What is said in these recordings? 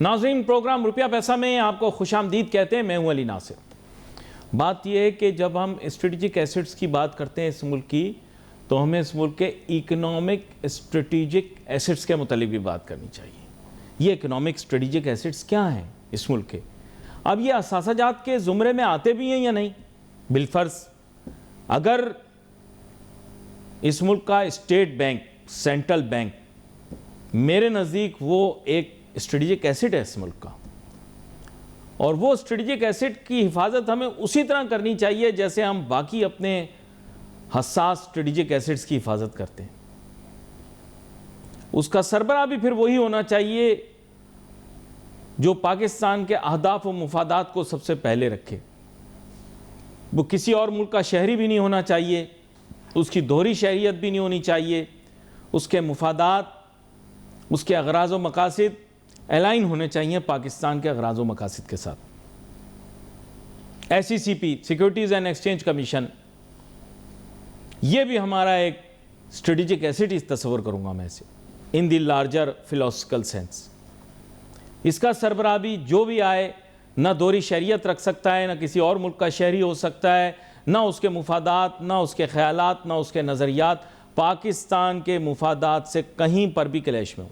नाज़रीन, प्रोग्राम रुपया पैसा में आपको खुशामदीद कहते हैं। मैं हूं अली नासिर। बात यह है कि जब हम स्ट्रेटेजिक एसेट्स की बात करते हैं इस मुल्क की, तो हमें इस मुल्क के इकोनॉमिक स्ट्रेटेजिक एसेट्स के मुतालिक भी बात करनी चाहिए। ये इकोनॉमिक स्ट्रेटेजिक एसेट्स क्या हैं इस मुल्क के? अब ये असासाजात के ज़ुमरे में आते भी हैं या नहीं? बिलफर्ज अगर इस मुल्क का स्टेट बैंक, सेंट्रल बैंक, मेरे नज़दीक वो एक स्ट्रेटेजिक एसेट है इस मुल्क का, और वो स्ट्रेटेजिक एसेट की हिफाजत हमें उसी तरह करनी चाहिए जैसे हम बाकी अपने हसास स्ट्रेटेजिक एसेट्स की हिफाजत करते हैं। उसका सरबराह भी फिर वही होना चाहिए जो पाकिस्तान के अहदाफ व मुफादात को सबसे पहले रखे। वो किसी और मुल्क का शहरी भी नहीं होना चाहिए, उसकी दोहरी शहरियत भी नहीं होनी चाहिए, उसके मुफादात, उसके अगराज़ व मकासिद अलाइन होने चाहिए पाकिस्तान के अगराज़ व मकासिद के साथ। SECP, securities and exchange commission, ये भी हमारा एक स्ट्रेटेजिक एसेट ही तस्वर करूँगा मैं इसे, in the larger philosophical sense. इसका सरबराह भी जो भी आए, ना दोहरी शहरियत रख सकता है, ना किसी और मुल्क का शहरी हो सकता है, ना उसके मुफादात, ना उसके ख्यालात, ना उसके नज़रियात पाकिस्तान के मुफादात से कहीं पर भी क्लैश में हो।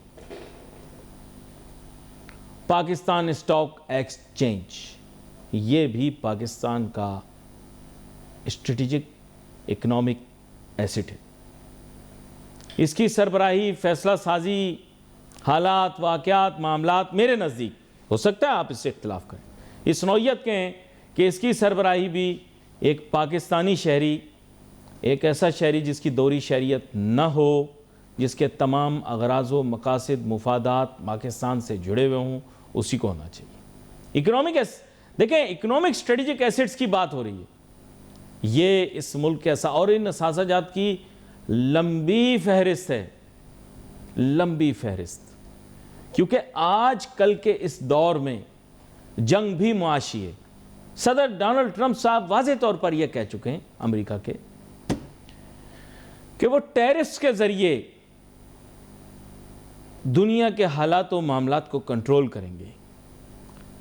पाकिस्तान स्टॉक एक्सचेंज, ये भी पाकिस्तान का स्ट्रेटेजिक इकोनॉमिक एसेट है। इसकी सरबराही, फैसला साजी, हालात, वाक़यात, मामलात, मेरे नज़दीक, हो सकता है आप इससे इख्तिलाफ करें, इस नौइयत के हैं कि इसकी सरबराही भी एक पाकिस्तानी शहरी, एक ऐसा शहरी जिसकी दोहरी शहरियत न हो, जिसके तमाम अगराज़ व मकासिद, मुफादात पाकिस्तान से जुड़े हुए हों, उसी को होना चाहिए। इकोनॉमिक देखें, इकोनॉमिक स्ट्रेटेजिक एसेट्स की बात हो रही है, ये इस मुल्क के ऐसा, और इन असासाजात की लंबी फहरिस्त है, लंबी फहरिस्त, क्योंकि आज कल के इस दौर में जंग भी मुआशी है। सदर डोनाल्ड ट्रंप साहब वाज़ेह तौर पर यह कह चुके हैं अमेरिका के कि वो टैरिफ्स के जरिए दुनिया के हालात व मामलात को कंट्रोल करेंगे।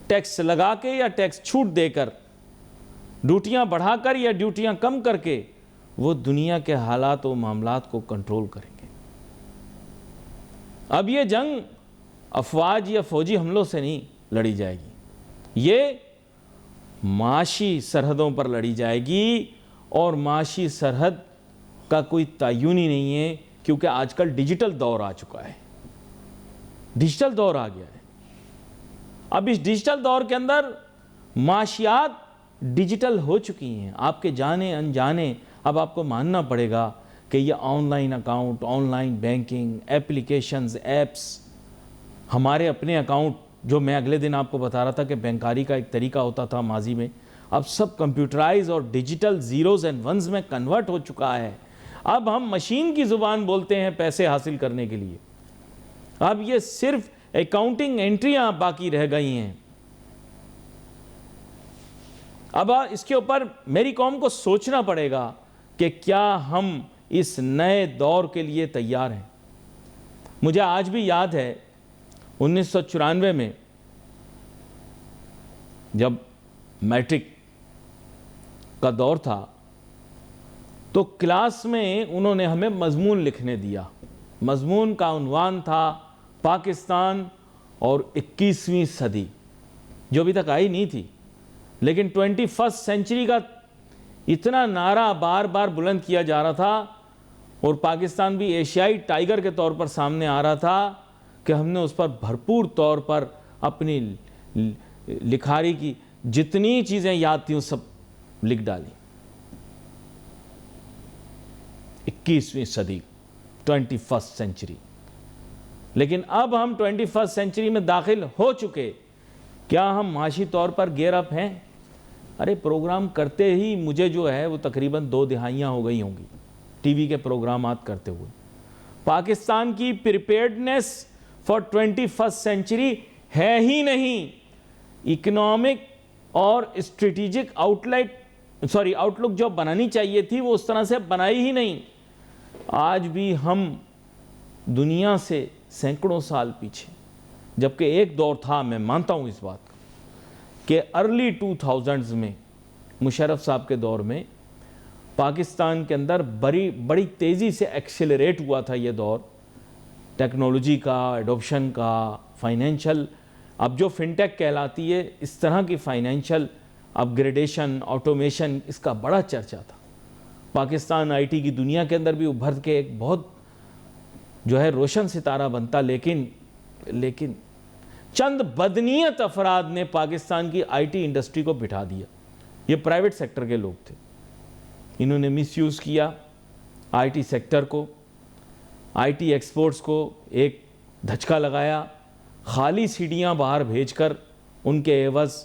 टैक्स लगा के या टैक्स छूट देकर, ड्यूटियां बढ़ाकर या ड्यूटियां कम करके, वो दुनिया के हालात व मामलात को कंट्रोल करेंगे। अब ये जंग अफवाज या फौजी हमलों से नहीं लड़ी जाएगी, ये माशी सरहदों पर लड़ी जाएगी, और माशी सरहद का कोई तयन ही नहीं है, क्योंकि आजकल डिजिटल दौर आ चुका है, डिजिटल दौर आ गया है। अब इस डिजिटल दौर के अंदर माशियात डिजिटल हो चुकी हैं, आपके जाने अनजाने। अब आपको मानना पड़ेगा कि ये online account, online banking, applications, apps, हमारे अपने अकाउंट, जो मैं अगले दिन आपको बता रहा था कि बैंकारी का एक तरीका होता था माजी में, अब सब कंप्यूटराइज और डिजिटल ज़ीरोज़ एंड वंस में कन्वर्ट हो चुका है। अब हम मशीन की ज़ुबान बोलते हैं पैसे हासिल करने के लिए। अब ये सिर्फ अकाउंटिंग एंट्रियां बाकी रह गई हैं। अब इसके ऊपर मेरी कौम को सोचना पड़ेगा कि क्या हम इस नए दौर के लिए तैयार हैं। मुझे आज भी याद है 1994 में जब मैट्रिक का दौर था, तो क्लास में उन्होंने हमें मजमून लिखने दिया। मजमून का उन्वान था पाकिस्तान और 21वीं सदी, जो अभी तक आई नहीं थी, लेकिन 21st सेंचुरी का इतना नारा बार बार बुलंद किया जा रहा था, और पाकिस्तान भी एशियाई टाइगर के तौर पर सामने आ रहा था कि हमने उस पर भरपूर तौर पर अपनी लिखारी की जितनी चीज़ें याद थी वो सब लिख डाली। 21वीं सदी, 21st सेंचुरी। लेकिन अब हम 21st सेंचुरी में दाखिल हो चुके, क्या हम माशी तौर पर गेयर अप हैं? अरे प्रोग्राम करते ही मुझे जो है वो तकरीबन 2 दिहाइयाँ हो गई होंगी टीवी के प्रोग्रामात करते हुए। पाकिस्तान की प्रिपेयर्डनेस फॉर 21st सेंचुरी है ही नहीं। इकोनॉमिक और स्ट्रेटेजिक आउटलुक जो बनानी चाहिए थी वो उस तरह से बनाई ही नहीं। आज भी हम दुनिया से सैकड़ों साल पीछे, जबकि एक दौर था, मैं मानता हूँ इस बात को, कि अर्ली 2000s में मुशर्रफ साहब के दौर में पाकिस्तान के अंदर बड़ी तेज़ी से एक्सेलरेट हुआ था ये दौर टेक्नोलॉजी का, एडॉप्शन का, फाइनेंशियल, अब जो फिनटेक कहलाती है, इस तरह की फाइनेंशियल अपग्रेडेशन, ऑटोमेशन, इसका बड़ा चर्चा था। पाकिस्तान आईटी की दुनिया के अंदर भी उभर के एक बहुत जो है रोशन सितारा बनता, लेकिन चंद बदनीयत अफराद ने पाकिस्तान की आईटी इंडस्ट्री को बिठा दिया। ये प्राइवेट सेक्टर के लोग थे, इन्होंने मिसयूज़ किया आईटी सेक्टर को, आईटी एक्सपोर्ट्स को एक धचका लगाया, खाली सीढ़ियाँ बाहर भेजकर उनके एवज़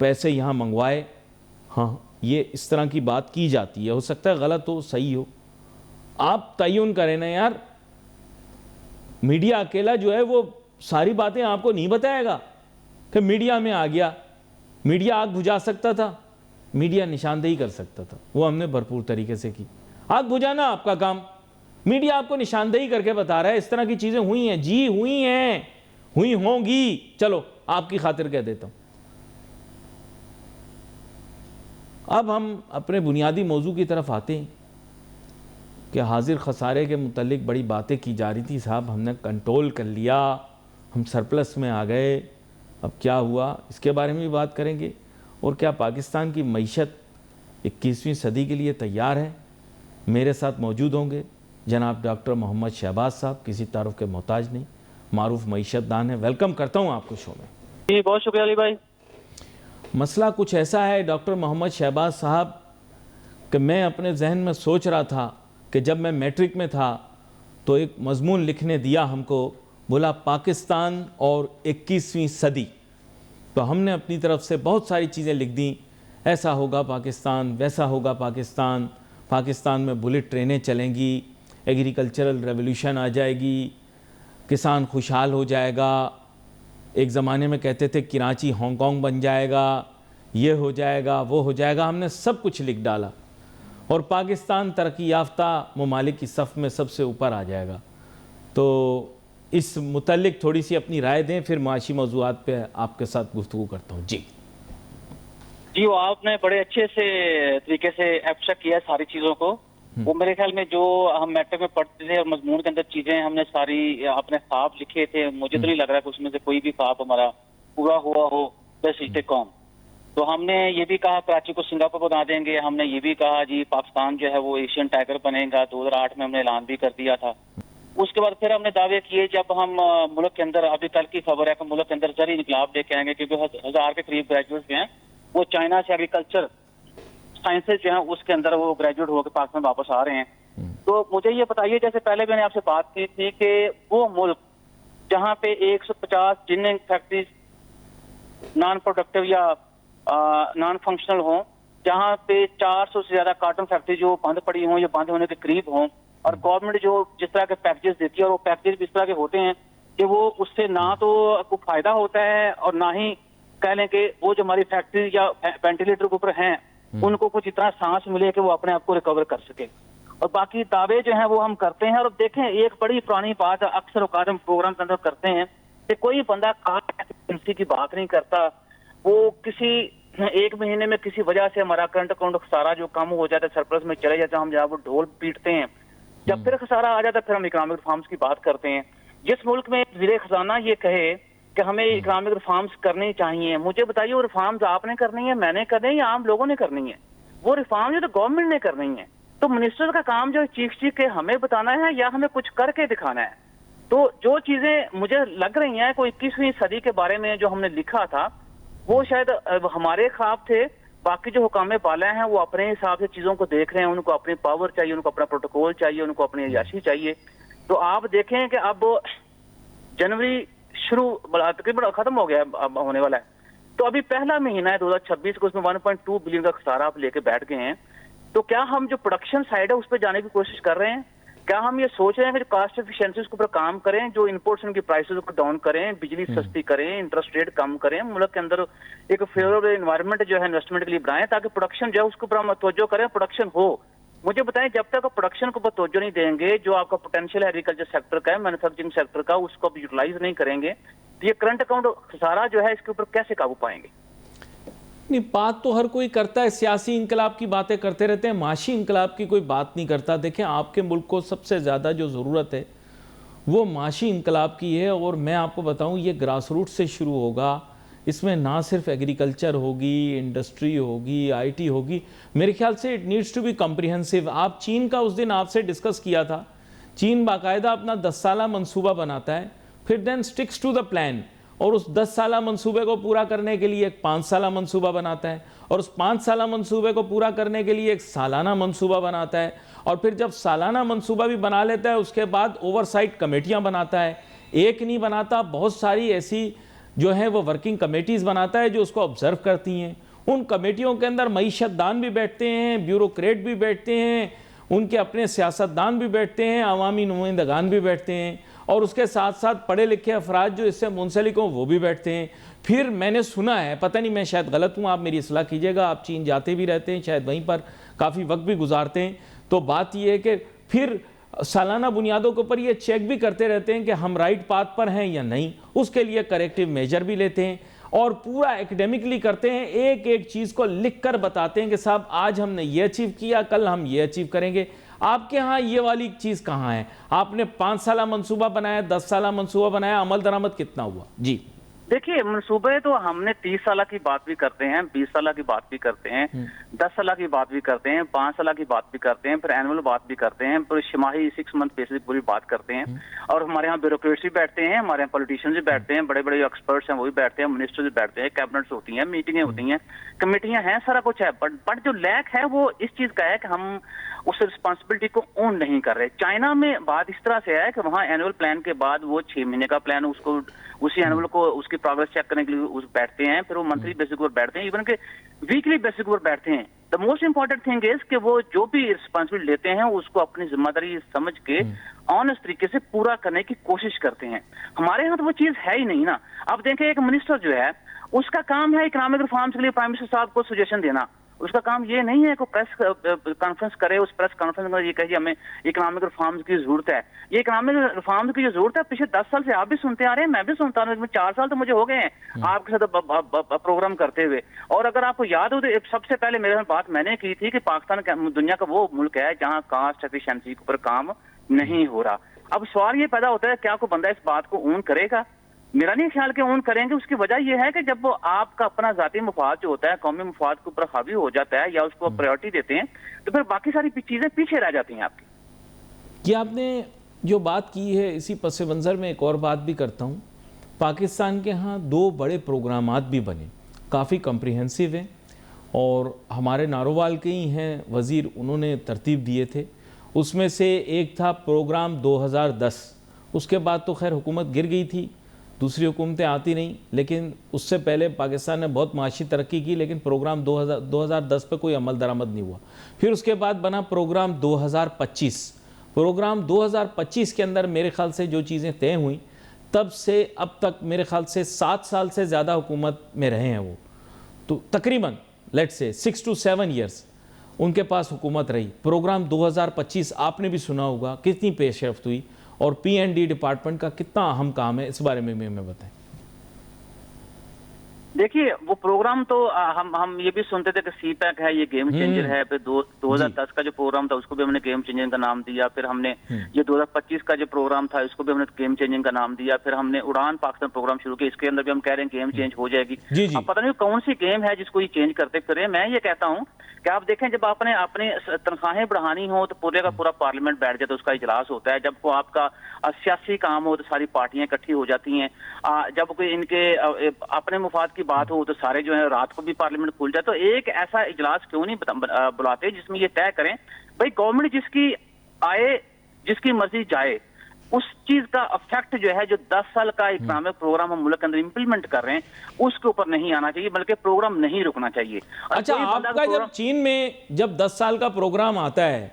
पैसे यहाँ मंगवाए। हाँ, ये इस तरह की बात की जाती है, हो सकता है गलत हो, सही हो, आप तयन करें ना यार। मीडिया अकेला जो है वो सारी बातें आपको नहीं बताएगा कि मीडिया में आ गया। मीडिया आग बुझा सकता था, मीडिया निशानदेही कर सकता था, वो हमने भरपूर तरीके से की। आग बुझाना आपका काम, मीडिया आपको निशानदेही करके बता रहा है इस तरह की चीज़ें हुई हैं, जी हुई हैं, हुई होंगी, चलो आपकी खातिर कह देता हूँ। अब हम अपने बुनियादी मौजू की तरफ आते हैं कि हाजिर खसारे के मुतल्लिक बड़ी बातें की जा रही थी साहब, हमने कंट्रोल कर लिया, हम सरप्लस में आ गए, अब क्या हुआ इसके बारे में भी बात करेंगे। और क्या पाकिस्तान की मईशत 21वीं सदी के लिए तैयार है? मेरे साथ मौजूद होंगे जनाब डॉक्टर मोहम्मद शहबाज साहब, किसी तारुफ के मोहताज नहीं, मारूफ मईशत दान है। वेलकम करता हूँ आपको शो में। जी बहुत शुक्रिया अली भाई। मसला कुछ ऐसा है डॉक्टर मोहम्मद शहबाज साहब कि मैं अपने जहन में सोच रहा था कि जब मैं मैट्रिक में था तो एक मजमून लिखने दिया हमको, बोला पाकिस्तान और 21वीं सदी, तो हमने अपनी तरफ से बहुत सारी चीज़ें लिख दी, ऐसा होगा पाकिस्तान, वैसा होगा पाकिस्तान, पाकिस्तान में बुलेट ट्रेनें चलेंगी, एग्रीकल्चरल रेवोल्यूशन आ जाएगी, किसान खुशहाल हो जाएगा, एक ज़माने में कहते थे कराची हांगकांग बन जाएगा, ये हो जाएगा, वो हो जाएगा, हमने सब कुछ लिख डाला और पाकिस्तान तरक्की याफ्ता ममालिक की सफ़ में सबसे ऊपर आ जाएगा। तो इस मुतल्लिक थोड़ी सी अपनी राय दें, फिर माशी मौज़ूआत पे आपके साथ गुफ्तगू करता हूँ। जी वो आपने बड़े अच्छे से तरीके से एब्स्ट्रैक्ट किया सारी चीज़ों को। वो मेरे ख्याल में जो हम मैट्रिक में पढ़ते थे और मजमून के अंदर चीज़ें हमने सारी अपने ख्वाब लिखे थे, मुझे तो नहीं लग रहा कि उसमें से कोई भी ख्वाब हमारा पूरा हुआ हो बेसिस्टे कौम। तो हमने ये भी कहा कराची को सिंगापुर बना देंगे, हमने ये भी कहा जी पाकिस्तान जो है वो एशियन टाइगर बनेगा, 2008 में हमने ऐलान भी कर दिया था। उसके बाद फिर हमने दावे किए जब हम मुल्क के अंदर, अभी कल की खबर है कि मुल्क के अंदर जरी इनकलाब लेके आएंगे, क्योंकि 1000 के करीब ग्रेजुएट जो हैं वो चाइना से एग्रीकल्चर साइंसेज जो है उसके अंदर वो ग्रेजुएट होकर पाकिस्तान वापस आ रहे हैं। तो मुझे ये बताइए, जैसे पहले मैंने आपसे बात की थी कि वो मुल्क जहाँ पे 150 जिनिंग फैक्ट्रीज नॉन प्रोडक्टिव या नॉन फंक्शनल हों, जहाँ पे 400 से ज्यादा कार्टन फैक्ट्री जो बंद पड़ी हों या बंद होने के करीब हों, और गवर्नमेंट जो जिस तरह के पैकेजेस देती है और वो पैकेजेस भी इस तरह के होते हैं कि वो उससे ना तो कोई फायदा होता है और ना ही कह लें कि वो जो हमारी फैक्ट्री या वेंटिलेटर के ऊपर हैं उनको कुछ इतना सांस मिले कि वो अपने आप को रिकवर कर सके। और बाकी दावे जो हैं वो हम करते हैं। और देखें, एक बड़ी पुरानी बात अक्सर औकात हम प्रोग्राम के अंदर करते हैं कि कोई बंदा एफिशिएंसी की बात नहीं करता, वो किसी एक महीने में किसी वजह से हमारा करंट अकाउंट खसारा जो कम हो जाता है, सरप्लस में चले जाता है, हम जहाँ वो ढोल पीटते हैं, जब फिर खसारा आ जाता है फिर हम इकोनॉमिक रिफॉर्म्स की बात करते हैं। जिस मुल्क में वज़ीर खजाना ये कहे कि हमें इकोनॉमिक रिफॉर्म्स करनी चाहिए, मुझे बताइए वो रिफॉर्म्स आपने करनी है, मैंने करनी है या आम लोगों ने करनी है? वो रिफॉर्म जो तो गवर्नमेंट ने करनी है। तो मिनिस्टर का काम जो चीख के हमें बताना है या हमें कुछ करके दिखाना है। तो जो चीजें मुझे लग रही हैं कोई 21वीं सदी के बारे में जो हमने लिखा था वो शायद हमारे ख्वाब थे। बाकी जो हुकामे बाला हैं वो अपने हिसाब से चीजों को देख रहे हैं, उनको अपनी पावर चाहिए, उनको अपना प्रोटोकॉल चाहिए, उनको अपनी अयाशी चाहिए। तो आप देखें कि अब जनवरी शुरू तकरीबन खत्म हो गया, अब होने वाला है, तो अभी पहला महीना है 2026 को, उसमें 1.2 बिलियन का खसारा आप लेके बैठ गए हैं। तो क्या हम जो प्रोडक्शन साइड है उस पर जाने की कोशिश कर रहे हैं? क्या हम ये सोच रहे हैं कि जो कास्ट एफिशिएंसी उसके ऊपर काम करें, जो इम्पोर्ट्स उनकी प्राइसेस को डाउन करें, बिजली सस्ती करें, इंटरेस्ट रेट कम करें, मुल्क के अंदर एक फेवरेबल एनवायरनमेंट जो है इन्वेस्टमेंट के लिए बनाएं ताकि प्रोडक्शन जो है उसके ऊपर हम तवज्जो करें, प्रोडक्शन हो। मुझे बताएं, जब तक आप प्रोडक्शन को तवज्जो नहीं देंगे, जो आपका पोटेंशियल एग्रीकल्चर सेक्टर का है, मैन्युफैक्चरिंग सेक्टर का, उसको आप यूटिलाइज नहीं करेंगे, तो ये करंट अकाउंट खसारा जो है इसके ऊपर कैसे काबू पाएंगे? नहीं, बात तो हर कोई करता है, सियासी इनकलाब की बातें करते रहते हैं, माशी इनकलाब की कोई बात नहीं करता। देखें, आपके मुल्क को सबसे ज़्यादा जो ज़रूरत है वो माशी इनकलाब की है, और मैं आपको बताऊं ये ग्रास रूट से शुरू होगा। इसमें ना सिर्फ एग्रीकल्चर होगी, इंडस्ट्री होगी, आईटी होगी, मेरे ख्याल से it needs to be comprehensive. आप चीन का उस दिन आपसे डिस्कस किया था, चीन बाकायदा अपना 10 साला मंसूबा बनाता है, फिर then sticks to the plan, और उस 10 साला मंसूबे को पूरा करने के लिए एक 5 साला मंसूबा बनाता है, और उस 5 साला मंसूबे को पूरा करने के लिए एक सालाना मंसूबा बनाता है, और फिर जब सालाना मंसूबा भी बना लेता है उसके बाद ओवरसाइट कमेटियां बनाता है। एक नहीं बनाता, बहुत सारी ऐसी जो है वो वर्किंग कमेटीज़ बनाता है जो उसको ऑब्जर्व करती हैं। उन कमेटियों के अंदर मईशतदान भी बैठते हैं, ब्यूरोक्रेट भी बैठते हैं, उनके अपने सियासतदान भी बैठते हैं, अवामी नुमाइंदगान भी बैठते हैं, और उसके साथ साथ पढ़े लिखे अफराद जो इससे मुंसलिक हों वो भी बैठते हैं। फिर मैंने सुना है, पता नहीं मैं शायद गलत हूँ, आप मेरी इस्लाह कीजिएगा, आप चीन जाते भी रहते हैं, शायद वहीं पर काफ़ी वक्त भी गुजारते हैं, तो बात यह है कि फिर सालाना बुनियादों के ऊपर ये चेक भी करते रहते हैं कि हम राइट पाथ पर हैं या नहीं, उसके लिए करेक्टिव मेजर भी लेते हैं, और पूरा एकेडमिकली करते हैं, एक एक चीज़ को लिख कर बताते हैं कि साहब आज हमने ये अचीव किया, कल हम ये अचीव करेंगे। आपके यहाँ ये वाली चीज़ कहाँ है? आपने 5 साला मंसूबा बनाया, 10 साला मंसूबा बनाया, अमल दरामद कितना हुआ? जी देखिए, मनसूबे तो हमने 30 साल की बात भी करते हैं, 20 साल की बात भी करते हैं, 10 साल की बात भी करते हैं, 5 साल की बात भी करते हैं, फिर एनुअल बात भी करते हैं, फिर छिमाही 6 मंथ बेसिस पूरी बात करते हैं। और हमारे यहाँ ब्यूरोक्रेट्स भी बैठते हैं, हमारे यहाँ पॉलिटिशियंस भी बैठते हैं, बड़े बड़े एक्सपर्ट्स हैं वो भी बैठते हैं, मिनिस्टर्स भी बैठते हैं, कैबिनेट्स होती हैं, मीटिंगें होती हैं, कमेटियां हैं, सारा कुछ है। बट जो लैक है वो इस चीज का है कि हम उस रिस्पॉन्सिबिलिटी को ओन नहीं कर रहे। चाइना में बात इस तरह से है कि वहाँ एनुअल प्लान के बाद वो 6 महीने का प्लान, उसको उसी एनुअल को उसकी प्रोग्रेस चेक करने के लिए उस बैठते हैं, फिर वो मंथली बेसिस पर बैठते हैं, इवन के वीकली बेसिस पर बैठते हैं। The most important thing is कि वो जो भी रिस्पॉन्सिबिलिटी लेते हैं उसको अपनी जिम्मेदारी समझ के ऑनेस्ट तरीके से पूरा करने की कोशिश करते हैं। हमारे यहाँ तो वो चीज है ही नहीं ना। अब देखें, एक मिनिस्टर जो है उसका काम है इकोनॉमिक रिफॉर्म्स के लिए प्राइम मिनिस्टर साहब को सजेशन देना। उसका काम ये नहीं है कि प्रेस कॉन्फ्रेंस करे, उस प्रेस कॉन्फ्रेंस में ये कहे हमें इकोनॉमिक रिफॉर्म्स की जरूरत है। ये इकोनॉमिक रिफॉर्म्स की जो जरूरत है पिछले 10 साल से आप भी सुनते आ रहे हैं, मैं भी सुनता हूँ, 4 साल तो मुझे हो गए हैं आपके साथ प्रोग्राम करते हुए। और अगर आपको याद हो तो सबसे पहले मेरे साथ बात मैंने की थी कि पाकिस्तान दुनिया का वो मुल्क है जहाँ कास्ट एफिशिएंसी के ऊपर काम नहीं हो रहा। अब सवाल ये पैदा होता है, क्या कोई बंदा इस बात को ओन करेगा? मेरा नहीं ख्याल कि ओन करेंगे। उसकी वजह यह है कि जब वो आपका अपना जाती मुफाद जो होता है, कौमी मुफाद के ऊपर हावी हो जाता है या उसको प्रायोरिटी देते हैं, तो फिर बाकी सारी चीजें पीछे रह जाती हैं आपकी। ये आपने जो बात की है, इसी पस मंज़र में एक और बात भी करता हूँ। पाकिस्तान के यहाँ 2 बड़े प्रोग्रामात भी बने, काफ़ी कॉम्प्रिहेंसिव हैं, और हमारे नारोवाल के ही हैं वज़ीर, उन्होंने तरतीब दिए थे। उसमें से एक था प्रोग्राम 2010, उसके बाद तो खैर हुकूमत गिर गई थी, दूसरी हुकूमतें आती नहीं, लेकिन उससे पहले पाकिस्तान ने बहुत माशी तरक्की की, लेकिन प्रोग्राम 2010 पे कोई अमल दरामद नहीं हुआ। फिर उसके बाद बना प्रोग्राम 2025। प्रोग्राम 2025 के अंदर मेरे ख्याल से जो चीज़ें तय हुई, तब से अब तक मेरे ख्याल से 7 साल से ज़्यादा हुकूमत में रहे हैं वो, तो तकरीबन लेट्स से 6 to 7 ईयर्स उनके पास हुकूमत रही। प्रोग्राम 2025 आपने भी सुना होगा, कितनी पेशरफ्त हुई, और P&D डिपार्टमेंट का कितना अहम काम है, इस बारे में भी हमें बताएं। देखिए, वो प्रोग्राम तो हम ये भी सुनते थे कि CPEC है, ये गेम चेंजर है। फिर 2010 का जो प्रोग्राम था उसको भी हमने गेम चेंजिंग का नाम दिया। फिर हमने ये 2025 का जो प्रोग्राम था इसको भी हमने गेम चेंजिंग का नाम दिया। फिर हमने उड़ान पाकिस्तान प्रोग्राम शुरू किया, इसके अंदर भी हम कह रहे हैं गेम चेंज हो जाएगी। अब पता नहीं कौन सी गेम है जिसको ये चेंज करते फिर। मैं ये कहता हूँ कि आप देखें, जब आपने अपनी तनख्वाहें बढ़ानी हो तो पूरे का पूरा पार्लियामेंट बैठ जाए, तो उसका इजलास होता है। जब को आपका सियासी काम हो तो सारी पार्टियां इकट्ठी हो जाती हैं। जब कोई इनके अपने मुफाद की बात हो तो सारे जो है रात को भी पार्लियामेंट खुल जाए। तो एक ऐसा इजलास क्यों नहीं बुलाते जिसमें ये तय करें भाई गवर्नमेंट जिसकी आए जिसकी मर्जी जाए, उस चीज का इफेक्ट जो है, जो 10 साल का इकोनॉमिक प्रोग्राम हम मुल्क के अंदर इंप्लीमेंट कर रहे हैं, उसके ऊपर नहीं आना चाहिए, बल्कि प्रोग्राम नहीं रुकना चाहिए। अच्छा, आपका जब चीन में जब 10 साल का प्रोग्राम आता है,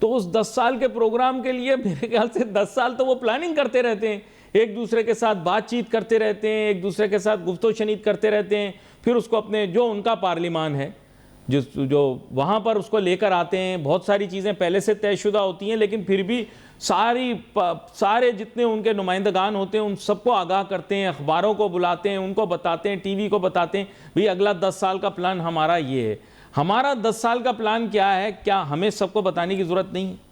तो उस 10 साल के प्रोग्राम के लिए मेरे ख्याल से 10 साल तो वो प्लानिंग करते रहते हैं, एक दूसरे के साथ बातचीत करते रहते हैं, एक दूसरे के साथ गुफ्तो शनीद करते रहते हैं, फिर उसको अपने जो उनका पार्लिमान है जो वहाँ पर उसको लेकर आते हैं। बहुत सारी चीज़ें पहले से तयशुदा होती हैं, लेकिन फिर भी सारे जितने उनके नुमाइंदगान होते हैं उन सबको आगाह करते हैं, अखबारों को बुलाते हैं, उनको बताते हैं, टीवी को बताते हैं भाई अगला 10 साल का प्लान हमारा ये है। हमारा 10 साल का प्लान क्या है, क्या हमें सबको बताने की जरूरत नहीं है?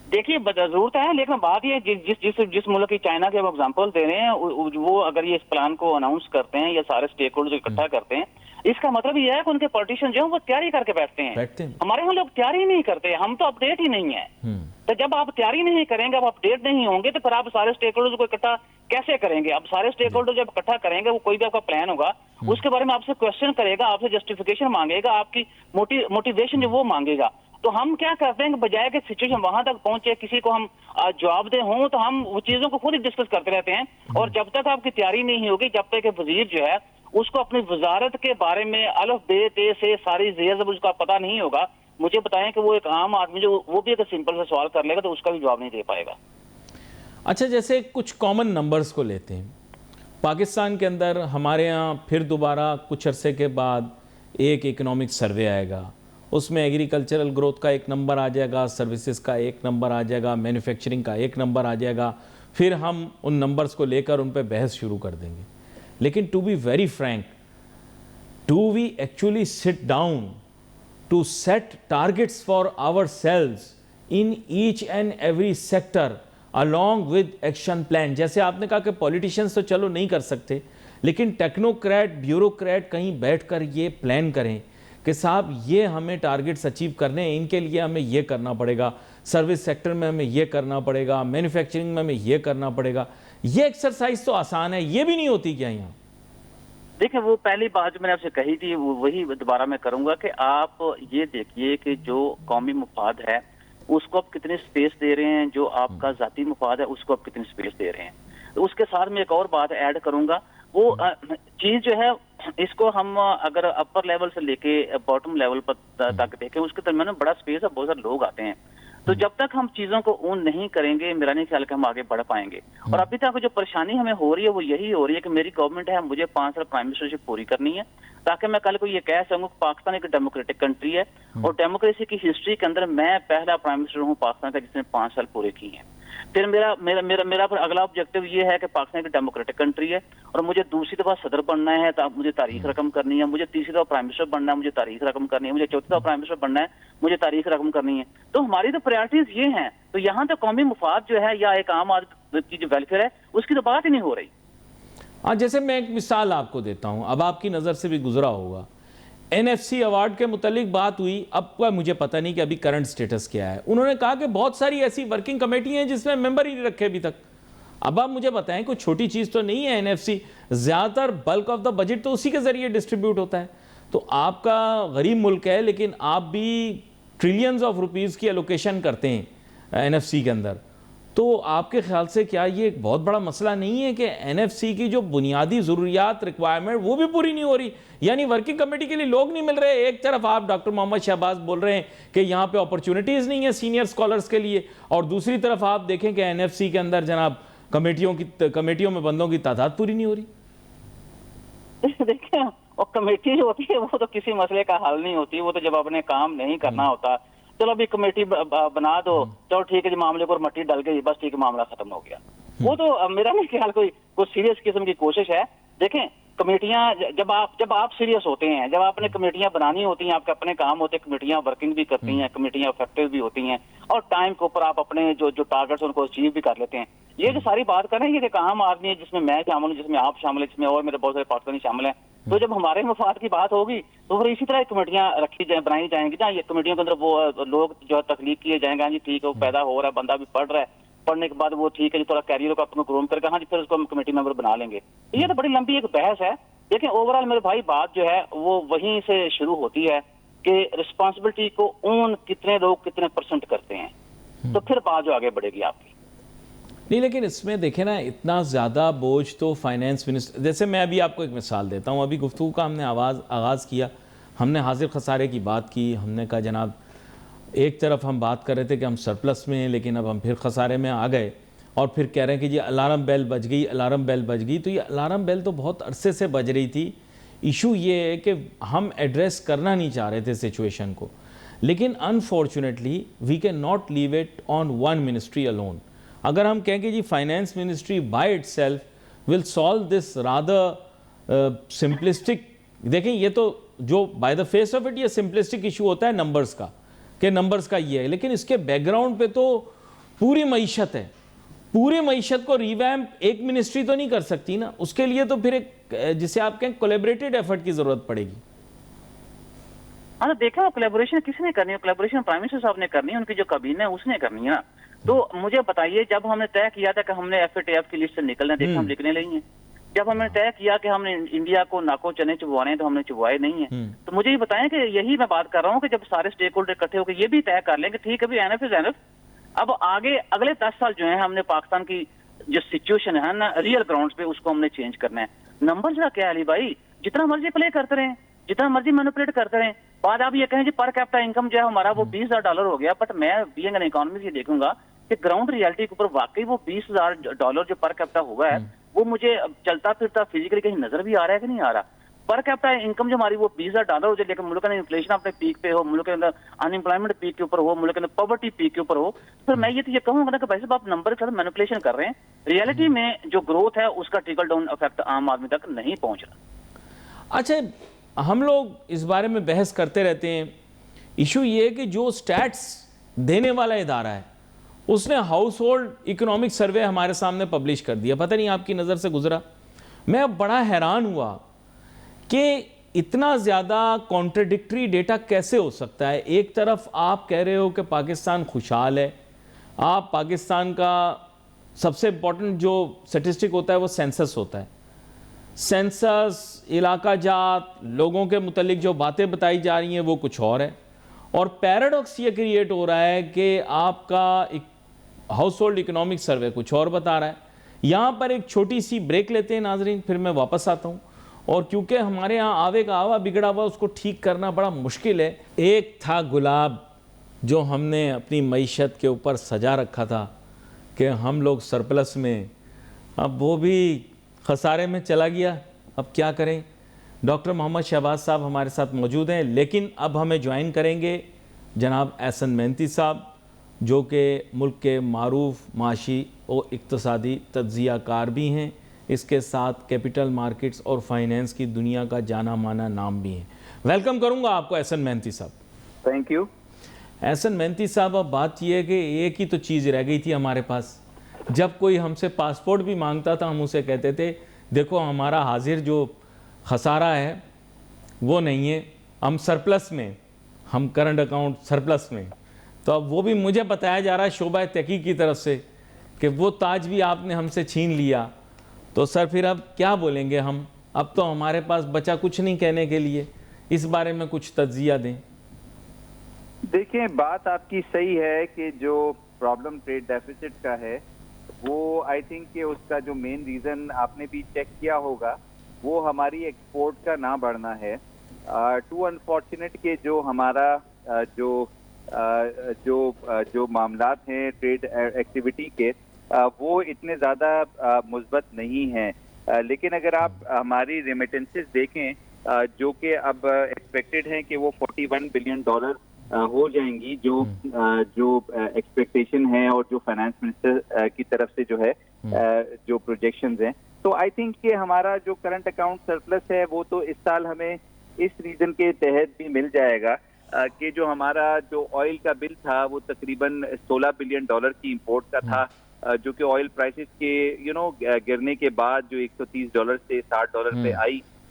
देखिए जरूरत है, लेकिन बात ये जिस मुल्क की चाइना के हम एग्जांपल दे रहे हैं, वो अगर ये इस प्लान को अनाउंस करते हैं या सारे स्टेक होल्डर्स इकट्ठा करते हैं, इसका मतलब ये है कि उनके पॉलिटिशियन जो है वो तैयारी करके बैठते हैं। हमारे यहाँ लोग तैयारी नहीं करते, हम तो अपडेट ही नहीं है। तो जब आप तैयारी नहीं करेंगे, आप अपडेट नहीं होंगे, तो फिर आप सारे स्टेक होल्डर्स को इकट्ठा कैसे करेंगे? अब सारे स्टेक होल्डर जब इकट्ठा करेंगे, वो कोई भी आपका प्लान होगा उसके बारे में आपसे क्वेश्चन करेगा, आपसे जस्टिफिकेशन मांगेगा, आपकी मोटिवेशन जो वो मांगेगा। तो हम क्या करते हैं कि बजाय के सिचुएशन वहां तक पहुंचे, किसी को हम जवाबदेह हों, तो हम वो चीजों को खुद ही डिस्कस करते रहते हैं। और जब तक आपकी तैयारी नहीं होगी, जब तक वजीर जो है उसको अपनी वजारत के बारे में अलफ बे ते से सारी जब उसका पता नहीं होगा, मुझे बताएं कि वो एक आम आदमी जो वो भी अगर सिंपल सा सवाल कर लेगा तो उसका भी जवाब नहीं दे पाएगा। अच्छा, जैसे कुछ कॉमन नंबर्स को लेते हैं, पाकिस्तान के अंदर हमारे यहाँ फिर दोबारा कुछ अरसे के बाद एक इकोनॉमिक सर्वे आएगा, उसमें एग्रीकल्चरल ग्रोथ का एक नंबर आ जाएगा, सर्विसेज का एक नंबर आ जाएगा, मैन्युफैक्चरिंग का एक नंबर आ जाएगा, फिर हम उन नंबर्स को लेकर उन पर बहस शुरू कर देंगे। लेकिन to be very frank, do we actually sit down to set targets for ourselves in each and every sector along with action plan? जैसे आपने कहा कि पॉलिटिशियंस तो चलो नहीं कर सकते, लेकिन टेक्नोक्रेट, ब्यूरोक्रेट कहीं बैठकर ये प्लान करें कि साहब ये हमें टारगेट्स अचीव करने हैं, इनके लिए हमें ये करना पड़ेगा, सर्विस सेक्टर में हमें ये करना पड़ेगा, मैन्युफैक्चरिंग में हमें ये करना पड़ेगा। ये एक्सरसाइज तो आसान है, ये भी नहीं होती क्या यहाँ? देखिए, वो पहली बात जो मैंने आपसे कही थी वही दोबारा मैं करूंगा कि आप ये देखिए कि जो कौमी मुफाद है उसको आप कितने स्पेस दे रहे हैं, जो आपका जाती मुफाद है उसको आप कितनी स्पेस दे रहे हैं। तो उसके साथ में एक और बात ऐड करूंगा, वो चीज जो है इसको हम अगर अपर लेवल से लेके बॉटम लेवल पर तक देखें, उसके दरमियान में बड़ा स्पेस है, बहुत सारे लोग आते हैं। तो जब तक हम चीजों को ओन नहीं करेंगे, मेरा नहीं ख्याल कि हम आगे बढ़ पाएंगे। और अभी तक जो परेशानी हमें हो रही है वो यही हो रही है कि मेरी गवर्नमेंट है, मुझे 5 साल प्राइम मिनिस्टरशिप पूरी करनी है, ताकि मैं कल को ये कह सकूं कि पाकिस्तान एक डेमोक्रेटिक कंट्री है और डेमोक्रेसी की हिस्ट्री के अंदर मैं पहला प्राइम मिनिस्टर हूँ पाकिस्तान का जिसने 5 साल पूरे किए हैं। फिर मेरा मेरा मेरा मेरा अगला ऑब्जेक्टिव ये है कि पाकिस्तान एक डेमोक्रेटिक कंट्री है और मुझे दूसरी दफा सदर बनना है, तो मुझे तारीख रकम करनी है, मुझे तीसरी दफा प्राइम मिनिस्टर बनना है, मुझे तारीख रकम करनी है, मुझे चौथी दफा प्राइम मिनिस्टर बनना है, मुझे तारीख रकम करनी है। तो हमारी तो प्रायोरिटीज ये हैं। तो यहाँ तो कौमी मुफाद जो है या एक आम आदमी की जो वेलफेयर है उसकी तो बात ही नहीं हो रही। हाँ, जैसे मैं एक मिसाल आपको देता हूँ, अब आपकी नज़र से भी गुजरा होगा, NFC अवार्ड के मुतालिक बात हुई। अब का मुझे पता नहीं कि अभी करंट स्टेटस क्या है। उन्होंने कहा कि बहुत सारी ऐसी वर्किंग कमेटी हैं जिसमें मेंबर ही नहीं रखे अभी तक। अब आप मुझे बताएं, कोई छोटी चीज़ तो नहीं है NFC, ज़्यादातर बल्क ऑफ द बजट तो उसी के ज़रिए डिस्ट्रीब्यूट होता है। तो आपका गरीब मुल्क है, लेकिन आप भी ट्रिलियंस ऑफ रुपीज़ की एलोकेशन करते हैं NFC के अंदर। तो आपके ख्याल से क्या ये एक बहुत बड़ा मसला नहीं है कि NFC की जो बुनियादी ज़रूरियात, रिक्वायरमेंट वो भी पूरी नहीं हो रही? यानी वर्किंग कमेटी के लिए लोग नहीं मिल रहे। एक तरफ आप डॉक्टर मोहम्मद शहबाज बोल रहे हैं कि यहाँ पे अपॉर्चुनिटीज़ नहीं है सीनियर स्कॉलर्स के लिए, और दूसरी तरफ आप देखें कि NFC के अंदर जनाब कमेटियों में बंदों की तादाद पूरी नहीं हो रही। देखिए, और कमेटी जो होती है वो तो किसी मसले का हल नहीं होती, वो तो जब अपने काम नहीं करना होता, चलो अभी कमेटी बना दो, चलो ठीक है जी, मामले पर मट्टी डल गई, बस ठीक है, मामला खत्म हो गया। वो तो मेरा नहीं ख्याल कोई सीरियस किस्म की कोशिश है। देखें, कमेटियां जब आप सीरियस होते हैं, जब आपने कमेटियां बनानी होती हैं, आपके अपने काम होते हैं, कमेटियां वर्किंग भी करती हैं, कमेटियां इफेक्टिव भी होती हैं, और टाइम के ऊपर आप अपने जो टारगेट्स उनको अचीव भी कर लेते हैं। ये जो सारी बात कर रहे हैं, ये एक आम आदमी है जिसमें मैं शामिल हूँ, जिसमें आप शामिल है, जिसमें और मेरे बहुत सारे पाकिस्तानी शामिल हैं। तो जब हमारे मफाद की बात होगी तो फिर इसी तरह कमेटियां बनाई जाएंगी ना। ये कमेटियों के अंदर वो लोग जो तख्लीक किए जाएंगे, हाँ जी ठीक है, वो पैदा हो रहा है, बंदा भी पढ़ रहा है, पढ़ने के बाद वो ठीक है जी, थोड़ा कैरियर को अपने ग्रोम करके हाँ जी फिर उसको हम कमेटी मेंबर बना लेंगे। ये तो बड़ी लंबी एक बहस है। लेकिन ओवरऑल मेरे भाई बात जो है वो वहीं से शुरू होती है कि रिस्पॉन्सिबिलिटी को ओन कितने लोग कितने % करते हैं, तो फिर बात जो आगे बढ़ेगी आपकी। नहीं, लेकिन इसमें देखें ना, इतना ज़्यादा बोझ तो फाइनेंस मिनिस्टर, जैसे मैं अभी आपको एक मिसाल देता हूँ, अभी गुफ्तगू का हमने आगाज़ किया, हमने हाजिर खसारे की बात की, हमने कहा जनाब एक तरफ हम बात कर रहे थे कि हम सरप्लस में हैं, लेकिन अब हम फिर खसारे में आ गए, और फिर कह रहे हैं कि जी अलार्म बेल बज गई, अलार्म बेल बज गई। तो ये अलार्म बेल तो बहुत अरसे से बज रही थी, इशू ये है कि हम एड्रेस करना नहीं चाह रहे थे सिचुएशन को, लेकिन unfortunately we can not leave it on one ministry alone. अगर हम कहें कि जी finance ministry by itself will solve this rather simplistic, देखें ये तो जो by the face of it ये सिंपलिस्टिक इशू होता है नंबर्स का, कि नंबर्स का ये है, लेकिन इसके बैकग्राउंड पे तो पूरी मईशत है। पूरी मईशत को रिवैम्प एक मिनिस्ट्री तो नहीं कर सकती ना, उसके लिए तो फिर एक जिसे आप कहें कोलैबोरेटेड एफर्ट की जरूरत पड़ेगी। हाँ तो देखा, वो कोलैबोरेशन किसने करनी है? कोलैबोरेशन प्राइम मिनिस्टर साहब ने करनी है, उनकी जो कैबिनेट है उसने करनी है ना। तो मुझे बताइए, जब हमने तय किया था कि हमने FATF की लिस्ट से निकलना, देखा हम लिखने लगी हैं। जब हमने तय किया कि हमने इंडिया को नाको चने चुबवाने हैं तो हमने चुबवाए नहीं है। तो मुझे ये बताएं कि यही मैं बात कर रहा हूँ कि जब सारे स्टेक होल्डर इकट्ठे होकर ये भी तय कर लें कि ठीक है भी NF इज NF, अब आगे अगले 10 साल जो है हमने पाकिस्तान की जो सिचुएशन है ना रियल ग्राउंड पे, उसको हमने चेंज करना है। नंबर का क्या है अली भाई, जितना मर्जी प्ले करते रहे, जितना मर्जी मैनिपुलेट करते रहे। बाद आप ये कहें जी पर कैपिटा इनकम जो है हमारा वो $20,000 हो गया, बट मैं बीइंग एन इकोनॉमिस्ट ये देखूंगा कि ग्राउंड रियलिटी के ऊपर वाकई वो $20,000 जो पर कैपिटा हुआ है वो मुझे चलता फिरता फिजिकली कहीं नजर भी आ रहा है कि नहीं आ रहा। पर कैपिटा इनकम जो हमारी वो $20,000 हो जाए, लेकिन मुल्क में इन्फ्लेशन अपने पीक पे हो, मुल्क के अंदर अनएम्प्लॉयमेंट पीक के ऊपर हो, मुल्क के अंदर पॉवर्टी पीक के ऊपर हो, फिर मैं ये कहूंगा ना कि भाई साहब आप नंबर के साथ मैनिपुलेशन कर रहे हैं। रियलिटी में जो ग्रोथ है उसका ट्रिकल डाउन इफेक्ट आम आदमी तक नहीं पहुंच रहा। अच्छा, हम लोग इस बारे में बहस करते रहते हैं। इशू ये है कि जो स्टैट्स देने वाला इदारा है उसने हाउस होल्ड इकोनॉमिक सर्वे हमारे सामने पब्लिश कर दिया, पता नहीं आपकी नज़र से गुजरा। मैं बड़ा हैरान हुआ कि इतना ज़्यादा कॉन्ट्रडिक्टरी डेटा कैसे हो सकता है। एक तरफ आप कह रहे हो कि पाकिस्तान खुशहाल है, आप पाकिस्तान का सबसे इम्पोर्टेंट जो स्टेटिस्टिक होता है वो सेंसस होता है, सेंसस इलाका जात लोगों के मुतल्लिक जो बातें बताई जा रही हैं वो कुछ और है, और पैराडॉक्स ये क्रिएट हो रहा है कि आपका हाउस होल्ड इकोनॉमिक सर्वे कुछ और बता रहा है। यहाँ पर एक छोटी सी ब्रेक लेते हैं नाजरीन, फिर मैं वापस आता हूँ। और क्योंकि हमारे यहाँ आवे का आवा बिगड़ा हुआ, उसको ठीक करना बड़ा मुश्किल है। एक था गुलाब जो हमने अपनी मईशत के ऊपर सजा रखा था कि हम लोग सरप्लस में, अब वो भी खसारे में चला गया। अब क्या करें। डॉक्टर मोहम्मद शहबाज साहब हमारे साथ मौजूद हैं, लेकिन अब हमें ज्वाइन करेंगे जनाब एहसन मेहनती साहब, जो कि मुल्क के मारूफ माशी और इक्तसादी तज्ज़ियाकार भी हैं, इसके साथ कैपिटल मार्केट्स और फाइनेंस की दुनिया का जाना माना नाम भी हैं। वेलकम करूंगा आपको एहसन मेहनती साहब। Thank you. एहसन मेहनती साहब, अब बात यह है कि एक ही तो चीज़ रह गई थी हमारे पास। जब कोई हमसे पासपोर्ट भी मांगता था हम उसे कहते थे देखो हमारा हाजिर जो खसारा है वो नहीं है, हम सरप्लस में, हम करंट अकाउंट सरप्लस में। तो अब वो भी मुझे बताया जा रहा है शोबा तहकीक की तरफ से कि वो ताज भी आपने हमसे छीन लिया। तो सर फिर अब क्या बोलेंगे हम, अब तो हमारे पास बचा कुछ नहीं कहने के लिए। इस बारे में कुछ तज्जिया दें। देखिए, बात आपकी सही है कि जो प्रॉब्लम ट्रेड डेफिसिट का है वो आई थिंक कि उसका जो मेन रीजन आपने भी चेक किया होगा वो हमारी एक्सपोर्ट का ना बढ़ना है। टू अनफॉर्चुनेट के जो हमारा जो मामलात हैं ट्रेड एक्टिविटी के वो इतने ज़्यादा मुस्बत नहीं हैं। लेकिन अगर आप हमारी रेमिटेंसेस देखें जो कि अब एक्सपेक्टेड हैं कि वो $41 बिलियन हो जाएंगी, जो एक्सपेक्टेशन है और जो फाइनेंस मिनिस्टर की तरफ से जो है जो प्रोजेक्शंस हैं, तो आई थिंक कि हमारा जो करंट अकाउंट सरप्लस है वो तो इस साल हमें इस रीजन के तहत भी मिल जाएगा कि जो हमारा जो ऑयल का बिल था वो तकरीबन $16 बिलियन की इंपोर्ट का था, जो कि ऑयल प्राइसेस के गिरने के बाद जो $130 से $60 पे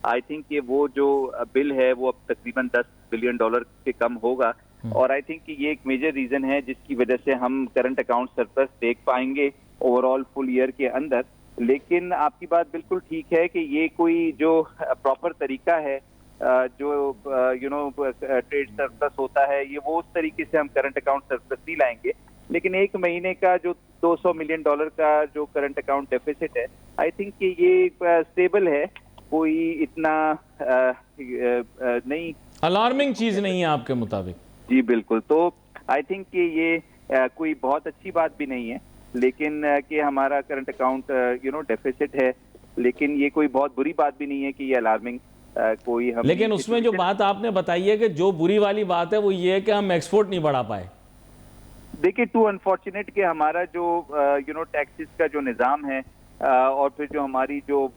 आई थिंक कि वो जो बिल है वो अब तकरीबन $10 बिलियन से कम होगा। और आई थिंक कि ये एक मेजर रीजन है जिसकी वजह से हम करंट अकाउंट सरप्लस देख पाएंगे ओवरऑल फुल ईयर के अंदर। लेकिन आपकी बात बिल्कुल ठीक है कि ये कोई जो प्रॉपर तरीका है जो ट्रेड सरप्लस होता है, ये वो उस तरीके से हम करंट अकाउंट सरप्लस नहीं लाएंगे। लेकिन एक महीने का जो $200 मिलियन का जो करंट अकाउंट डेफिसिट है, आई थिंक कि ये स्टेबल है, कोई इतना नहीं अलार्मिंग चीज नहीं है आपके मुताबिक। जी बिल्कुल। तो आई थिंक कि ये कोई बहुत अच्छी बात भी नहीं है, लेकिन कि हमारा करंट अकाउंट डेफिसिट है, लेकिन ये कोई बहुत बुरी बात भी नहीं है कि ये अलार्मिंग कोई हम लेकिन उसमें जो बात आपने बताई है कि जो बुरी वाली बात है वो ये है कि हम एक्सपोर्ट नहीं बढ़ा पाए। देखिए, टू अनफॉर्चुनेट कि हमारा जो टैक्सेस का जो निज़ाम है और फिर जो हमारी जो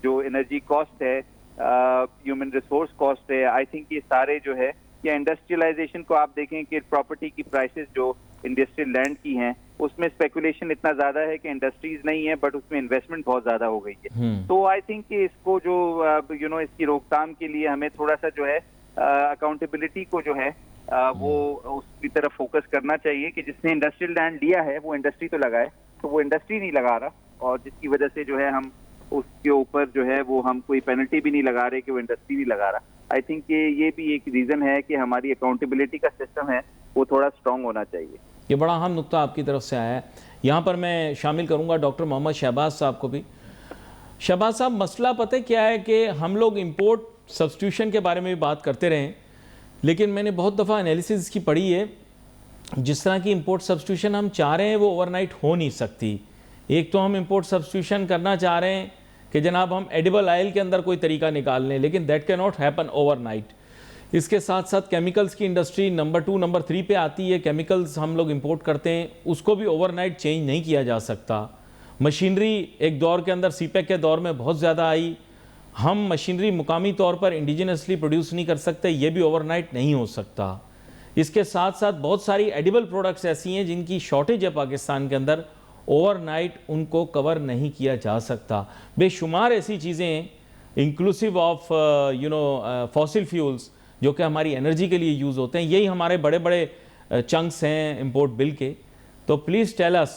जो एनर्जी कॉस्ट है, ह्यूमन रिसोर्स कॉस्ट है, आई थिंक ये सारे जो है, या इंडस्ट्रियलाइजेशन को आप देखें कि प्रॉपर्टी की प्राइसेस जो इंडस्ट्रियल लैंड की हैं उसमें स्पेकुलेशन इतना ज्यादा है कि इंडस्ट्रीज नहीं है बट उसमें इन्वेस्टमेंट बहुत ज्यादा हो गई है। तो आई थिंक कि इसको जो इसकी रोकथाम के लिए हमें थोड़ा सा जो है अकाउंटेबिलिटी को जो है वो उसकी तरफ फोकस करना चाहिए कि जिसने इंडस्ट्रियल लैंड लिया है वो इंडस्ट्री तो लगाए, तो वो इंडस्ट्री नहीं लगा रहा और जिसकी वजह से जो है हम उसके ऊपर जो है वो हम कोई पेनल्टी भी नहीं लगा रहे कि वो इंडस्ट्री नहीं लगा रहा। आई थिंक ये भी एक रीजन है कि हमारी अकाउंटेबिलिटी का सिस्टम है वो थोड़ा स्ट्रांग होना चाहिए। ये बड़ा अहम नुक्ता आपकी तरफ से आया है। यहाँ पर मैं शामिल करूँगा डॉक्टर मोहम्मद शहबाज साहब को भी। शहबाज साहब, मसला पता है क्या है कि हम लोग इंपोर्ट सब्स्टिट्यूशन के बारे में भी बात करते रहे, लेकिन मैंने बहुत दफ़ा एनालिसिस इसकी पढ़ी है। जिस तरह की इंपोर्ट सब्स्टिट्यूशन हम चाह रहे हैं वो ओवरनाइट हो नहीं सकती। एक तो हम इंपोर्ट सब्स्टिट्यूशन करना चाह रहे हैं कि जनाब हम एडिबल ऑयल के अंदर कोई तरीका निकाल लें, लेकिन that can not happen overnight. इसके साथ साथ केमिकल्स की इंडस्ट्री नंबर 2 नंबर 3 पे आती है। केमिकल्स हम लोग इंपोर्ट करते हैं, उसको भी ओवरनाइट चेंज नहीं किया जा सकता। मशीनरी एक दौर के अंदर सीपेक के दौर में बहुत ज़्यादा आई, हम मशीनरी मुकामी तौर पर इंडिजिनसली प्रोड्यूस नहीं कर सकते, ये भी ओवरनाइट नहीं हो सकता। इसके साथ साथ बहुत सारी एडिबल प्रोडक्ट्स ऐसी हैं जिनकी शॉर्टेज है पाकिस्तान के अंदर, ओवरनाइट उनको कवर नहीं किया जा सकता। बेशुमार ऐसी चीज़ें हैं इंक्लूसिव ऑफ फॉसिल फ्यूल्स जो कि हमारी एनर्जी के लिए यूज़ होते हैं। यही हमारे बड़े बड़े चंक्स हैं इंपोर्ट बिल के। तो प्लीज़ टेल अस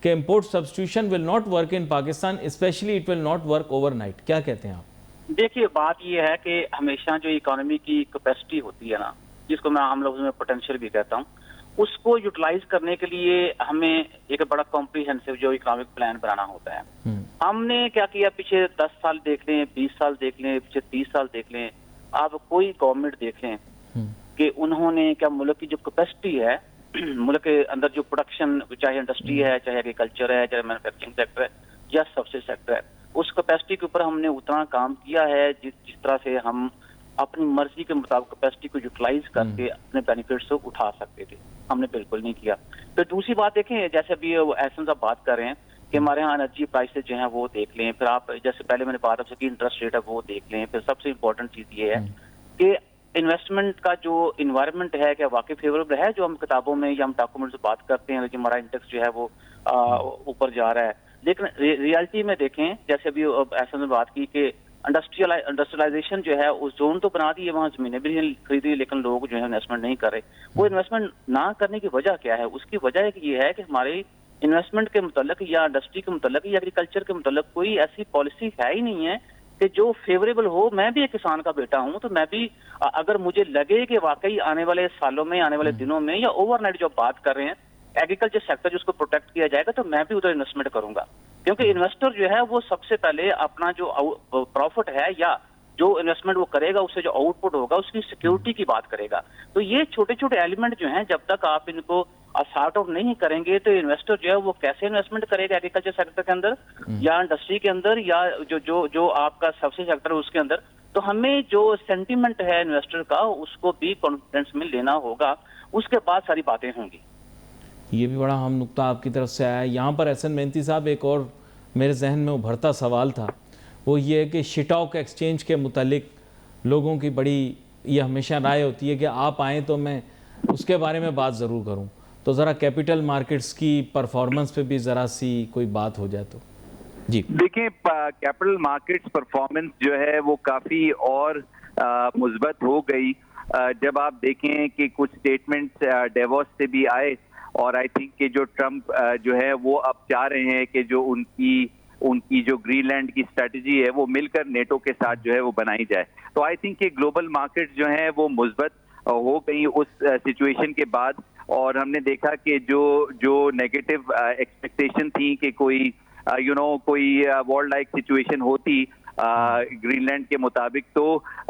कि import substitution will not work in Pakistan, specially it will not work overnight. क्या कहते हैं आप? देखिए, बात ये है कि हमेशा जो इकोनॉमी की कैपेसिटी होती है ना, जिसको मैं आम लोगों में पोटेंशियल भी कहता हूँ, उसको यूटिलाइज करने के लिए हमें एक बड़ा कॉम्प्रिहेंसिव जो इकोनॉमिक प्लान बनाना होता है। हमने क्या किया, पीछे 10 साल देख लें, 20 साल देख लें, पीछे 30 साल देख लें, आप कोई गवर्नमेंट देख लें कि उन्होंने क्या मुल्क की जो कैपेसिटी है, मुल्क के अंदर जो प्रोडक्शन, चाहे इंडस्ट्री है, चाहे एग्रीकल्चर है, चाहे मैन्युफैक्चरिंग सेक्टर है या सबसे सेक्टर है, उस कैपेसिटी के ऊपर हमने उतना काम किया है जिस तरह से हम अपनी मर्जी के मुताबिक कैपेसिटी को यूटिलाइज करके अपने बेनिफिट्स को उठा सकते थे। हमने बिल्कुल नहीं किया। फिर दूसरी बात देखें, जैसे अभी एहसन साहब बात कर रहे हैं कि हमारे यहाँ एनर्जी प्राइसेस जो हैं वो देख लें, फिर आप जैसे पहले मैंने बात आपसे की इंटरेस्ट रेट है वो देख लें, फिर सबसे इम्पोर्टेंट चीज़ ये है कि इन्वेस्टमेंट का जो इन्वायरमेंट है क्या वाकई फेवरेबल है, जो हम किताबों में या हम डॉक्यूमेंट से बात करते हैं कि हमारा इंडेक्स जो है वो ऊपर जा रहा है, लेकिन रियलिटी में देखें, जैसे अभी एहसन ने बात की कि इंडस्ट्रियलाइजेशन जो है उस जोन तो बना दी है, वहाँ जमीनें भी खरीदी, लेकिन लोग जो है इन्वेस्टमेंट नहीं कर रहे। वो इन्वेस्टमेंट ना करने की वजह क्या है? उसकी वजह ये है कि हमारे इन्वेस्टमेंट के मुतल्लिक या इंडस्ट्री के मुतल्लिक या एग्रीकल्चर के मुतल्लिक कोई ऐसी पॉलिसी है ही नहीं है कि जो फेवरेबल हो। मैं भी एक किसान का बेटा हूं, तो मैं भी अगर मुझे लगे कि वाकई आने वाले सालों में, आने वाले दिनों में या ओवरनाइट जो बात कर रहे हैं एग्रीकल्चर सेक्टर जिसको प्रोटेक्ट किया जाएगा, तो मैं भी उधर इन्वेस्टमेंट करूंगा, क्योंकि इन्वेस्टर जो है वो सबसे पहले अपना जो प्रॉफिट है या जो इन्वेस्टमेंट वो करेगा उससे जो आउटपुट होगा उसकी सिक्योरिटी की बात करेगा। तो ये छोटे छोटे एलिमेंट जो हैं जब तक आप इनको सॉर्ट आउट नहीं करेंगे तो इन्वेस्टर जो है वो कैसे इन्वेस्टमेंट करेगा एग्रीकल्चर सेक्टर के अंदर या इंडस्ट्री के अंदर या जो आपका सबसे सेक्टर है उसके अंदर। तो हमें जो सेंटीमेंट है इन्वेस्टर का उसको भी कॉन्फिडेंस में लेना होगा, उसके बाद सारी बातें होंगी। ये भी बड़ा अहम नुक्ता आपकी तरफ से आया है। यहाँ पर एहसन मेहनती साहब, एक और मेरे जहन में उभरता सवाल था, वो ये है कि स्टॉक एक्सचेंज के मुतालिक लोगों की बड़ी ये हमेशा राय होती है कि आप आएँ तो मैं उसके बारे में बात ज़रूर करूँ। तो ज़रा कैपिटल मार्केट्स की परफॉर्मेंस पे भी ज़रा सी कोई बात हो जाए तो। जी देखिए, कैपिटल मार्केट्स परफॉर्मेंस जो है वो काफ़ी और मुस्बत हो गई जब आप देखें कि कुछ स्टेटमेंट्स डेवोस से भी आए और आई थिंक कि जो ट्रम्प जो है वो अब चाह रहे हैं कि जो उनकी जो ग्रीनलैंड की स्ट्रेटजी है वो मिलकर नेटो के साथ जो है वो बनाई जाए। तो आई थिंक कि ग्लोबल मार्केट्स जो है वो मुस्बत हो गई उस सिचुएशन के बाद, और हमने देखा कि जो नेगेटिव एक्सपेक्टेशन थी कि कोई कोई वॉर लाइक सिचुएशन होती, ग्रीनलैंड के मुताबिक। तो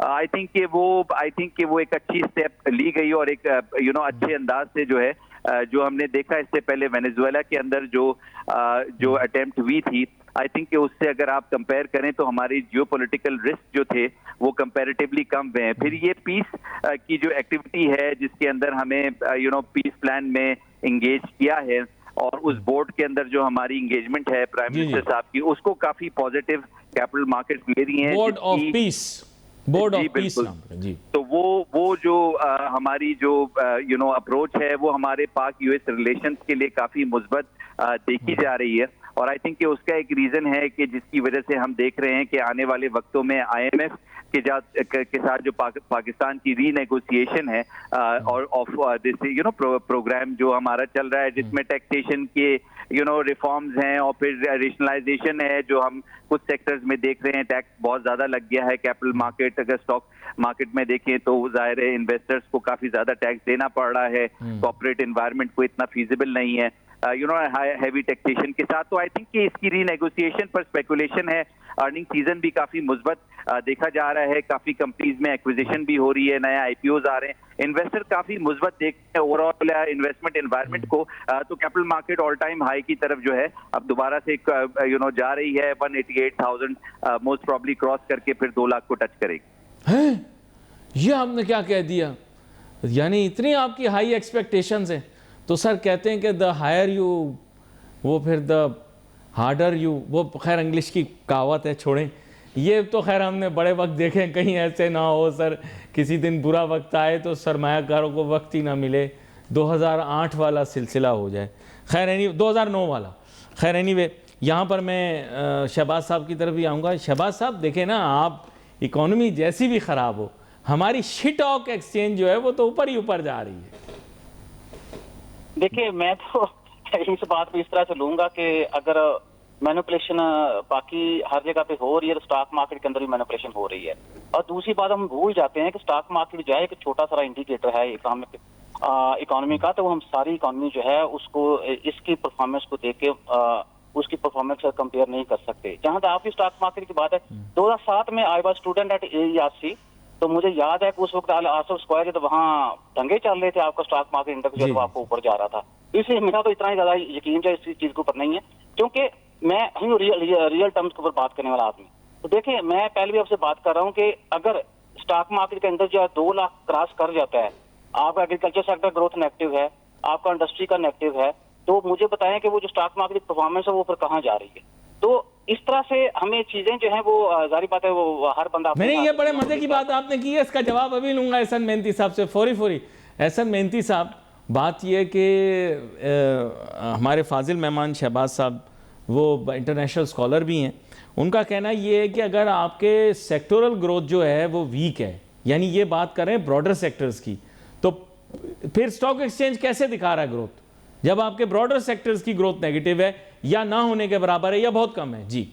आई थिंक कि वो एक अच्छी स्टेप ली गई और एक अच्छे अंदाज से जो है जो हमने देखा इससे पहले वेनेजुएला के अंदर जो अटेम्प्ट हुई थी, आई थिंक कि उससे अगर आप कंपेयर करें तो हमारी जियोपॉलिटिकल रिस्क जो थे वो कंपैरेटिवली कम हुए हैं। फिर ये पीस की जो एक्टिविटी है जिसके अंदर हमें पीस प्लान में एंगेज किया है और उस बोर्ड के अंदर जो हमारी एंगेजमेंट है प्राइम मिनिस्टर साहब की, उसको काफी पॉजिटिव कैपिटल मार्केट ले रही हैं। बोर्ड ऑफ पीस जी। तो वो जो हमारी जो अप्रोच है वो हमारे पाक यूएस रिलेशंस के लिए काफी मुस्बत देखी जा रही है। और आई थिंक कि उसका एक रीजन है कि जिसकी वजह से हम देख रहे हैं कि आने वाले वक्तों में आईएमएफ के साथ जो पाकिस्तान की रीनेगोशिएशन है और ऑफ दिस प्रोग्राम जो हमारा चल रहा है जिसमें टैक्सेशन के रिफॉर्म्स हैं और फिर रेशनलाइजेशन है जो हम कुछ सेक्टर्स में देख रहे हैं। टैक्स बहुत ज्यादा लग गया है कैपिटल मार्केट, अगर स्टॉक मार्केट में देखें तो जाहिर है इन्वेस्टर्स को काफी ज्यादा टैक्स देना पड़ रहा है, कॉर्पोरेट एनवायरनमेंट को इतना फीजिबल नहीं है हैवी टैक्सेशन के साथ। तो आई थिंक कि इसकी रीनेगोशिएशन पर स्पेकुलेशन है। अर्निंग सीजन भी काफी मुस्बत देखा जा रहा है, काफी कंपनीज में एक्विजिशन भी हो रही है, नए आईपीओज आ रहे हैं, इन्वेस्टर काफी मुस्बत देखते हैं ओवरऑल इन्वेस्टमेंट एनवायरनमेंट को। तो capital market all time high की तरफ जो है अब दोबारा से जा रही है 188,000 मोस्ट प्रॉब्ली क्रॉस करके फिर 2 लाख को टच करेगी। है ये आपने क्या कह दिया, यानी इतनी आपकी हाई एक्सपेक्टेशंस हैं। तो सर कहते हैं कि द हायर यू वो फिर द हार्डर यू, वो खैर इंग्लिश की कहावत है, छोड़ें ये तो खैर हमने बड़े वक्त देखे, कहीं ऐसे ना हो सर किसी दिन बुरा वक्त आए तो सरमायाकारों को वक्त ही ना मिले, 2008 वाला सिलसिला हो जाए, खैर 2009 वाला। खैर एनीवे यहाँ पर मैं शहबाज साहब की तरफ भी आऊँगा। शहबाज साहब देखें ना, आप इकॉनमी जैसी भी ख़राब हो, हमारी शिटॉक एक्सचेंज जो है वो तो ऊपर ही ऊपर जा रही है। देखिए मैं तो इस बात को इस तरह से लूंगा कि अगर मैनिपुलेशन बाकी हर जगह पे हो रही है तो स्टॉक मार्केट के अंदर भी मैनिपुलेशन हो रही है। और दूसरी बात हम भूल जाते हैं कि स्टॉक मार्केट जो है एक छोटा सा इंडिकेटर है इकोनॉमी का, तो हम सारी इकोनॉमी जो है उसको इसकी परफॉर्मेंस को देख के उसकी परफॉर्मेंस से कंपेयर नहीं कर सकते। जहां तक आपकी स्टॉक मार्केट की बात है, 2007 में I was student at AERC, तो मुझे याद है कि उस वक्त आसफ स्क्वायर तो वहाँ दंगे चल रहे थे, आपका स्टॉक मार्केट इंडेक्स जो आपको ऊपर जा रहा था। इसलिए मेरा तो इतना ही ज्यादा यकीन जो इस चीज के ऊपर नहीं है, क्योंकि मैं रियल टर्म्स के ऊपर बात करने वाला आदमी। तो देखिए मैं पहले भी आपसे बात कर रहा हूँ कि अगर स्टॉक मार्केट के अंदर जो है 2 लाख क्रॉस कर जाता है, आपका एग्रीकल्चर सेक्टर ग्रोथ नेगेटिव है, आपका इंडस्ट्री का नेगेटिव है, तो मुझे बताएं कि वो जो स्टॉक मार्केट परफॉर्मेंस है वो फिर कहाँ जा रही है। तो इस तरह से हमें चीजें जो हैं वो जारी बात है वो हर बंदा। मैंने ये बड़े मजे की बात आपने की है, इसका जवाब अभी लूंगा एहसन मेहनती साहब से फौरी। एहसन मेहनती साहब, बात ये कि हमारे फाजिल मेहमान शहबाज साहब वो इंटरनेशनल स्कॉलर भी हैं, उनका कहना ये है कि अगर आपके सेक्टोरल ग्रोथ जो है वो वीक है, यानी ये बात कर रहे हैं ब्रॉडर सेक्टर्स की, तो फिर स्टॉक एक्सचेंज कैसे दिखा रहा है ग्रोथ जब आपके ब्रॉडर सेक्टर्स की ग्रोथ नेगेटिव है या ना होने के बराबर है या बहुत कम है? जी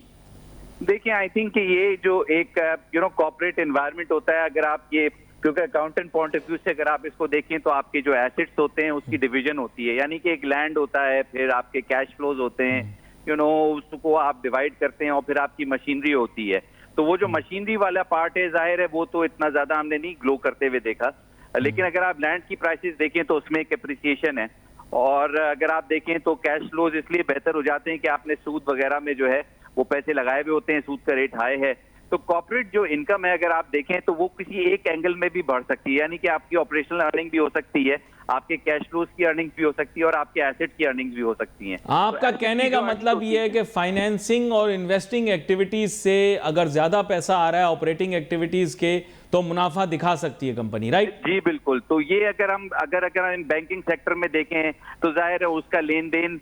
देखिए, आई थिंक कि ये जो एक कॉर्पोरेट एनवायरनमेंट होता है, अगर आप ये क्योंकि अकाउंटेंट पॉइंट ऑफ व्यू से अगर आप इसको देखें तो आपके जो एसेट्स होते हैं उसकी डिवीजन होती है, यानी कि एक लैंड होता है, फिर आपके कैश फ्लोज होते हैं, उसको आप डिवाइड करते हैं, और फिर आपकी मशीनरी होती है। तो वो जो मशीनरी वाला पार्ट है, जाहिर है वो तो इतना ज्यादा हमने नहीं ग्लो करते हुए देखा, लेकिन अगर आप लैंड की प्राइसेस देखें तो उसमें एक एप्रिसिएशन है। और अगर आप देखें तो कैश फ्लोज इसलिए बेहतर हो जाते हैं कि आपने सूद वगैरह में जो है वो पैसे लगाए हुए होते हैं, सूद का रेट हाई है। तो कॉर्पोरेट जो इनकम है अगर आप देखें तो वो किसी एक एंगल में भी बढ़ सकती है, यानी कि आपकी ऑपरेशनल अर्निंग भी हो सकती है, आपके कैश फ्लोज की अर्निंग भी हो सकती है, और आपके एसेट की अर्निंग भी हो सकती हैं। आपका कहने का मतलब ये है कि फाइनेंसिंग और इन्वेस्टिंग एक्टिविटीज से अगर ज्यादा पैसा आ रहा है ऑपरेटिंग एक्टिविटीज के तो मुनाफा दिखा सकती है कंपनी, राइट? जी बिल्कुल। तो ये अगर हम बैंकिंग सेक्टर में देखें तो जाहिर है उसका लेन देन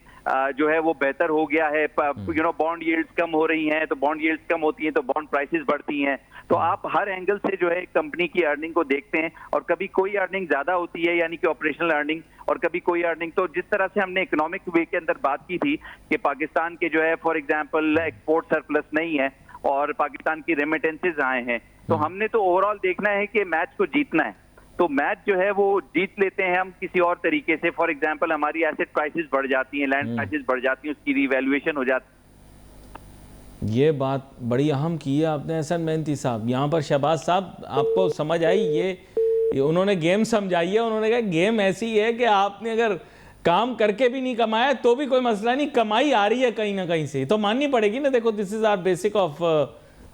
जो है वो बेहतर हो गया है। बॉन्ड यील्ड्स कम हो रही हैं, तो बॉन्ड यील्ड्स कम होती हैं तो बॉन्ड प्राइसेस बढ़ती हैं। तो आप हर एंगल से जो है कंपनी की अर्निंग को देखते हैं, और कभी कोई अर्निंग ज्यादा होती है यानी कि ऑपरेशनल अर्निंग, और कभी कोई अर्निंग। तो जिस तरह से हमने इकोनॉमिक वे के अंदर बात की थी कि पाकिस्तान के जो है फॉर एग्जाम्पल एक्सपोर्ट सरप्लस नहीं है और पाकिस्तान की रेमिटेंसेज आए हैं, तो हमने तो ओवरऑल देखना है कि मैच को जीतना है। तो मैच जो है वो जीत लेते हैं हम किसी और तरीके से। फॉर एग्जांपल हमारी एसेट प्राइसेस बढ़ जाती हैं, लैंड प्राइसेस बढ़ जाती हैं, उसकी रिवैल्यूएशन हो जाती ये बात बड़ी अहम की है आपने एहसन मेहनती साहब। यहाँ पर शहबाज साहब आपको समझ आई, ये उन्होंने गेम समझाई है। उन्होंने कहा गेम ऐसी है कि आपने अगर काम करके भी नहीं कमाया तो भी कोई मसला नहीं, कमाई आ रही है कहीं ना कहीं से, तो माननी पड़ेगी ना। देखो this is our basic of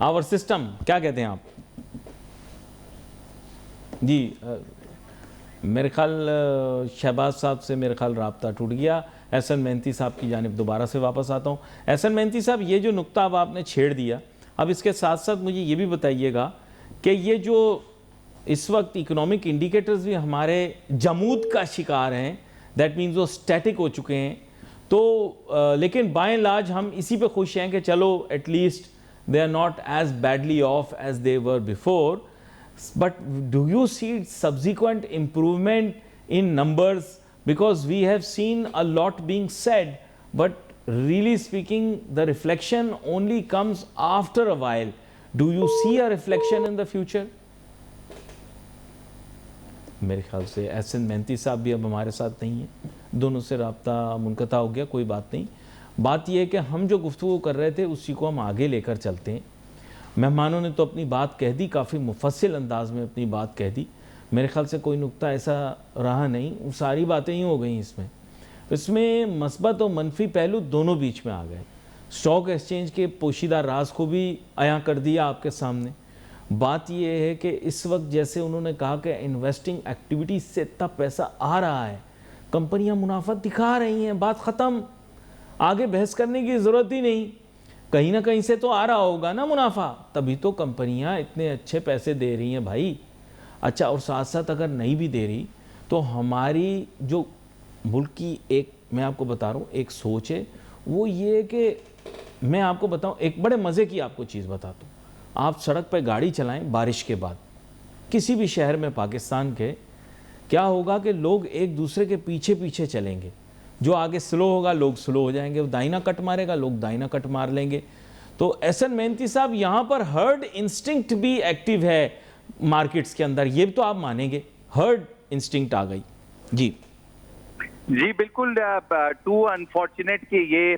our system. क्या कहते हैं आप जी? मेरे ख्याल शहबाज साहब से मेरे ख्याल राब्ता टूट गया। एहसन मेहनती साहब की जानिब दोबारा से वापस आता हूँ। एहसन मेहनती साहब, ये जो नुक्ता अब आपने छेड़ दिया, अब इसके साथ साथ मुझे ये भी बताइएगा कि ये जो इस वक्त इकोनॉमिक इंडिकेटर्स भी हमारे जमूद का शिकार हैं, दैट मीन्स वो स्टैटिक हो चुके हैं, तो लेकिन बाय एंड लार्ज हम इसी पे खुश हैं कि चलो at least they are not as badly off as they were before. But do you see subsequent improvement in numbers? Because we have seen a lot being said, but really speaking, the reflection only comes after a while. Do you see a reflection in the future? मेरे ख्याल से एहसन मेहनती साहब भी अब हमारे साथ नहीं है, दोनों से राब्ता मुनक़ता हो गया। कोई बात नहीं, बात यह है कि हम जो गुफ्तगू कर रहे थे उसी को हम आगे लेकर चलते हैं। मेहमानों ने तो अपनी बात कह दी, काफ़ी मुफस्सिल अंदाज में अपनी बात कह दी। मेरे ख्याल से कोई नुक्ता ऐसा रहा नहीं, वो सारी बातें ही हो गई इसमें मस्बत और मनफी पहलू दोनों बीच में आ गए। स्टॉक एक्सचेंज के पोशीदा राज को भी अयां कर दिया आपके सामने। बात यह है कि इस वक्त जैसे उन्होंने कहा कि इन्वेस्टिंग एक्टिविटीज से इतना पैसा आ रहा है, कंपनियां मुनाफा दिखा रही हैं, बात ख़त्म, आगे बहस करने की ज़रूरत ही नहीं। कहीं ना कहीं से तो आ रहा होगा ना मुनाफा, तभी तो कंपनियां इतने अच्छे पैसे दे रही हैं भाई। अच्छा, और साथ साथ अगर नहीं भी दे रही तो हमारी जो मुल्क की एक, मैं आपको बता रहा हूँ, एक सोच है, वो ये कि मैं आपको बताऊँ, एक बड़े मज़े की आपको चीज़ बताता हूँ। आप सड़क पर गाड़ी चलाएं बारिश के बाद किसी भी शहर में पाकिस्तान के, क्या होगा कि लोग एक दूसरे के पीछे पीछे चलेंगे। जो आगे स्लो होगा लोग स्लो हो जाएंगे, वो दाहिना कट मारेगा लोग दाहिना कट मार लेंगे। तो एहसन मेहनती साहब, यहाँ पर हर्ड इंस्टिंक्ट भी एक्टिव है मार्केट्स के अंदर, ये तो आप मानेंगे, हर्ड इंस्टिंक्ट आ गई। जी जी बिल्कुल। टू अनफॉर्चुनेट कि ये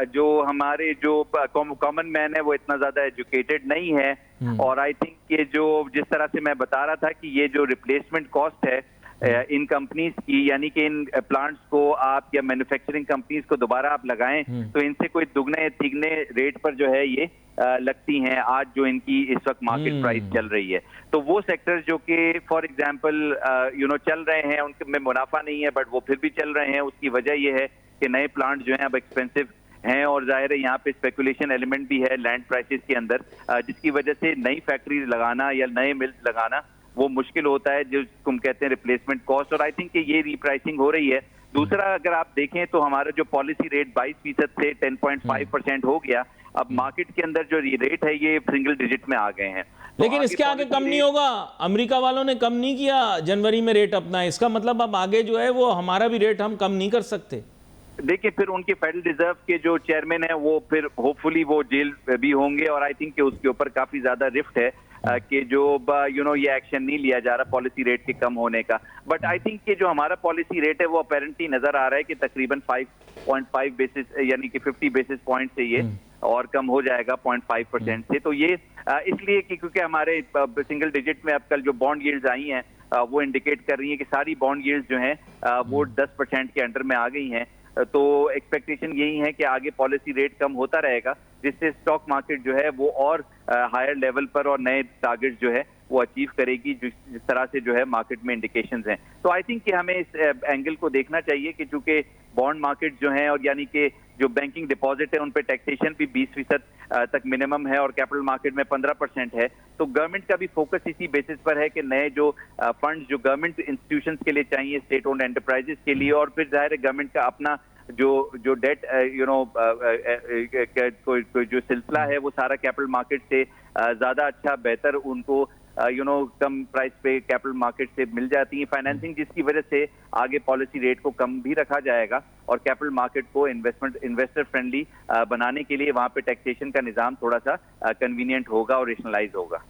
जो हमारे जो कॉमन मैन है वो इतना ज्यादा एजुकेटेड नहीं है। और आई थिंक ये जो जिस तरह से मैं बता रहा था कि ये जो रिप्लेसमेंट कॉस्ट है इन कंपनीज की, यानी कि इन प्लांट्स को आप या मैन्युफैक्चरिंग कंपनीज को दोबारा आप लगाएं तो इनसे कोई दुगने तिगने रेट पर जो है ये लगती हैं आज जो इनकी इस वक्त मार्केट प्राइस चल रही है। तो वो सेक्टर्स जो कि फॉर एग्जांपल चल रहे हैं, उनमें मुनाफा नहीं है बट वो फिर भी चल रहे हैं, उसकी वजह ये है कि नए प्लांट जो हैं अब एक्सपेंसिव हैं और जाहिर है यहाँ पे स्पेकुलेशन एलिमेंट भी है लैंड प्राइसेस के अंदर, जिसकी वजह से नई फैक्ट्री लगाना या नए मिल्स लगाना वो मुश्किल होता है, जो तुम कहते हैं रिप्लेसमेंट कॉस्ट। और आई थिंक कि ये रीप्राइसिंग हो रही है। दूसरा, अगर आप देखें तो हमारा जो पॉलिसी रेट 22% से 10.5% हो गया। अब मार्केट के अंदर जो रेट है ये सिंगल डिजिट में आ गए हैं। तो लेकिन इसके आगे कम नहीं होगा। अमेरिका वालों ने कम नहीं किया जनवरी में रेट अपना, इसका मतलब अब आगे जो है वो हमारा भी रेट हम कम नहीं कर सकते। देखिए, फिर उनके फेडरल रिजर्व के जो चेयरमैन है वो फिर होपफुली वो जेल भी होंगे और आई थिंक कि उसके ऊपर काफी ज्यादा रिफ्ट है कि जो ये एक्शन नहीं लिया जा रहा पॉलिसी रेट के कम होने का। बट आई थिंक कि जो हमारा पॉलिसी रेट है वो अपेरेंटली नजर आ रहा है कि तकरीबन 5.5 बेसिस यानी कि 50 बेसिस पॉइंट से ये और कम हो जाएगा 0.5% से। तो ये इसलिए कि क्योंकि हमारे सिंगल डिजिट में अब कल जो बॉन्ड यील्ड्स आई हैं वो इंडिकेट कर रही है कि सारी बॉन्ड यील्ड्स जो हैं वो 10% के अंडर में आ गई हैं। तो एक्सपेक्टेशन यही है कि आगे पॉलिसी रेट कम होता रहेगा, जिससे स्टॉक मार्केट जो है वो और हायर लेवल पर और नए टारगेट जो है वो अचीव करेगी, जिस तरह से जो है मार्केट में इंडिकेशंस हैं। तो आई थिंक कि हमें इस एंगल को देखना चाहिए कि चूंकि बॉन्ड मार्केट जो है और यानी कि जो बैंकिंग डिपॉजिट है उन पे टैक्सेशन भी 20% तक मिनिमम है और कैपिटल मार्केट में 15% है। तो गवर्नमेंट का भी फोकस इसी बेसिस पर है कि नए जो फंड्स जो गवर्नमेंट इंस्टीट्यूशंस के लिए चाहिए, स्टेट ओन्ड एंटरप्राइजेस के लिए, और फिर जाहिर है गवर्नमेंट का अपना जो डेट कोई जो सिलसिला है वो सारा कैपिटल मार्केट से ज्यादा अच्छा बेहतर उनको कम प्राइस पे कैपिटल मार्केट से मिल जाती है फाइनेंसिंग, जिसकी वजह से आगे पॉलिसी रेट को कम भी रखा जाएगा और कैपिटल मार्केट को इन्वेस्टर फ्रेंडली बनाने के लिए वहां पे टैक्सेशन का निजाम थोड़ा सा कन्वीनियंट होगा और रेशनलाइज होगा।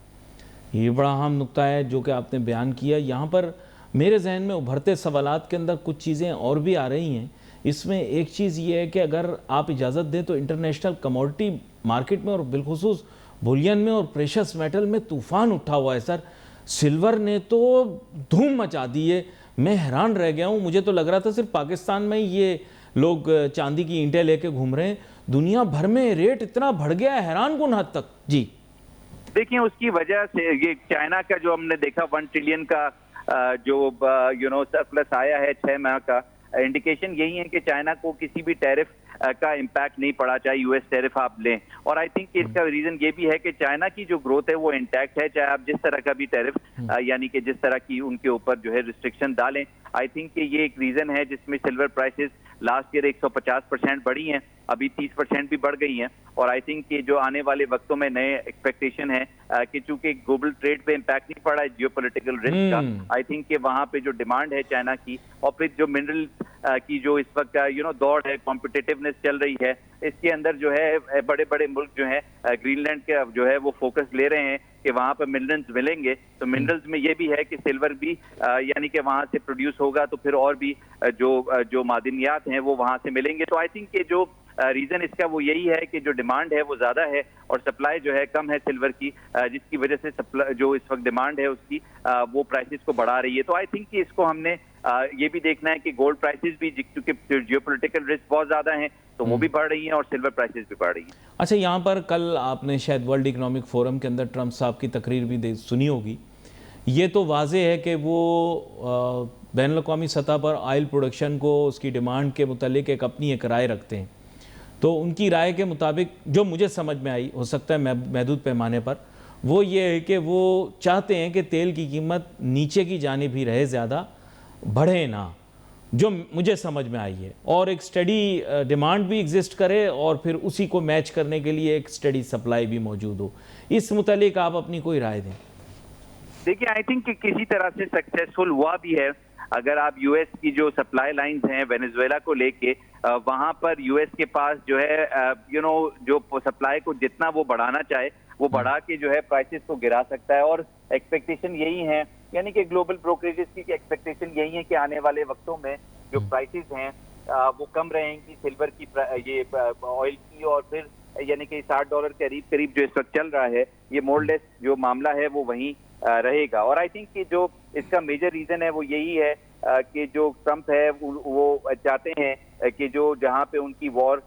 ये बड़ा अहम नुक्ता है जो कि आपने बयान किया। यहाँ पर मेरे जहन में उभरते सवालात के अंदर कुछ चीज़ें और भी आ रही हैं इसमें एक चीज़ ये है कि अगर आप इजाज़त दें तो इंटरनेशनल कमोडिटी मार्केट में और बिलखुसूस बुलियन में और प्रेशस मेटल में तूफान उठा हुआ है सर। सिल्वर ने तो धूम मचा दी है, मैं हैरान रह गया हूँ। मुझे तो लग रहा था सिर्फ पाकिस्तान में ही ये लोग चांदी की ईंटें लेके घूम रहे हैं, दुनिया भर में रेट इतना बढ़ गया है हैरान कुन हद तक। जी देखिए, उसकी वजह से ये चाइना का जो हमने देखा 1 ट्रिलियन का जो सरप्लस आया है 6 माह का, इंडिकेशन यही है कि चाइना को किसी भी टैरिफ का इम्पैक्ट नहीं पड़ा, चाहे यूएस टैरिफ आप लें। और आई थिंक इसका रीजन ये भी है कि चाइना की जो ग्रोथ है वो इंटैक्ट है, चाहे आप जिस तरह का भी टैरिफ यानी कि जिस तरह की उनके ऊपर जो है रिस्ट्रिक्शन डालें। आई थिंक कि ये एक रीजन है जिसमें सिल्वर प्राइसेस लास्ट ईयर 150% बढ़ी हैं, अभी 30% भी बढ़ गई हैं। और आई थिंक कि जो आने वाले वक्तों में नए एक्सपेक्टेशन है कि चूंकि ग्लोबल ट्रेड पे इम्पैक्ट नहीं पड़ा है जियोपॉलिटिकल रिस्क का, आई थिंक कि वहां पे जो डिमांड है चाइना की और फिर जो मिनरल की जो इस वक्त दौड़ है, कॉम्पिटिटिवनेस चल रही है, इसके अंदर जो है बड़े बड़े मुल्क जो है ग्रीनलैंड के जो है वो फोकस ले रहे हैं कि वहां पर मिनरल्स मिलेंगे। तो मिनरल्स में ये भी है कि सिल्वर भी यानी कि वहां से प्रोड्यूस होगा, तो फिर और भी जो मादनियात हैं वो वहां से मिलेंगे। तो आई थिंक कि जो रीजन इसका वो यही है कि जो डिमांड है वो ज्यादा है और सप्लाई जो है कम है सिल्वर की, जिसकी वजह से सप्लाई जो इस वक्त डिमांड है उसकी वो प्राइसेस को बढ़ा रही है। तो आई थिंक कि इसको हमने ये भी देखना है कि गोल्ड प्राइसेस भी, क्योंकि जियोपॉलिटिकल रिस्क बहुत ज्यादा है तो वो भी बढ़ रही हैं और सिल्वर प्राइसेस भी बढ़ रही हैं। अच्छा, यहाँ पर कल आपने शायद वर्ल्ड इकोनॉमिक फोरम के अंदर ट्रंप साहब की तकरीर भी सुनी होगी। ये तो वाज़ेह है कि वो बैनुल-अक़वामी सतह पर ऑयल प्रोडक्शन को, उसकी डिमांड के मुतालिक अपनी एक राय रखते हैं। तो उनकी राय के मुताबिक जो मुझे समझ में आई, हो सकता है महदूद पैमाने पर, वो ये है कि वो चाहते हैं कि तेल की कीमत नीचे की जानिब ही रहे, ज़्यादा बढ़े ना, जो मुझे समझ में आई है, और एक स्टडी डिमांड भी एग्जिस्ट करे और फिर उसी को मैच करने के लिए एक स्टडी सप्लाई भी मौजूद हो। इस मुतालिक आप अपनी कोई राय दें। देखिए, आई थिंक कि किसी तरह से सक्सेसफुल हुआ भी है। अगर आप यूएस की जो सप्लाई लाइंस हैं वेनेजुएला को लेके, वहां पर यूएस के पास जो है जो सप्लाई को जितना वो बढ़ाना चाहे वो बढ़ा के जो है प्राइसेस को गिरा सकता है। और एक्सपेक्टेशन यही है, यानी कि ग्लोबल ब्रोकरेजेस की एक्सपेक्टेशन यही है कि आने वाले वक्तों में जो प्राइसेस हैं वो कम रहेंगी सिल्वर की, ये ऑयल की, और फिर यानी कि $60 करीब करीब जो इस वक्त चल रहा है, ये मोरलेस जो मामला है वो वहीं रहेगा। और आई थिंक कि जो इसका मेजर रीजन है वो यही है कि जो ट्रंप है वो चाहते हैं कि जो जहां पे उनकी वॉर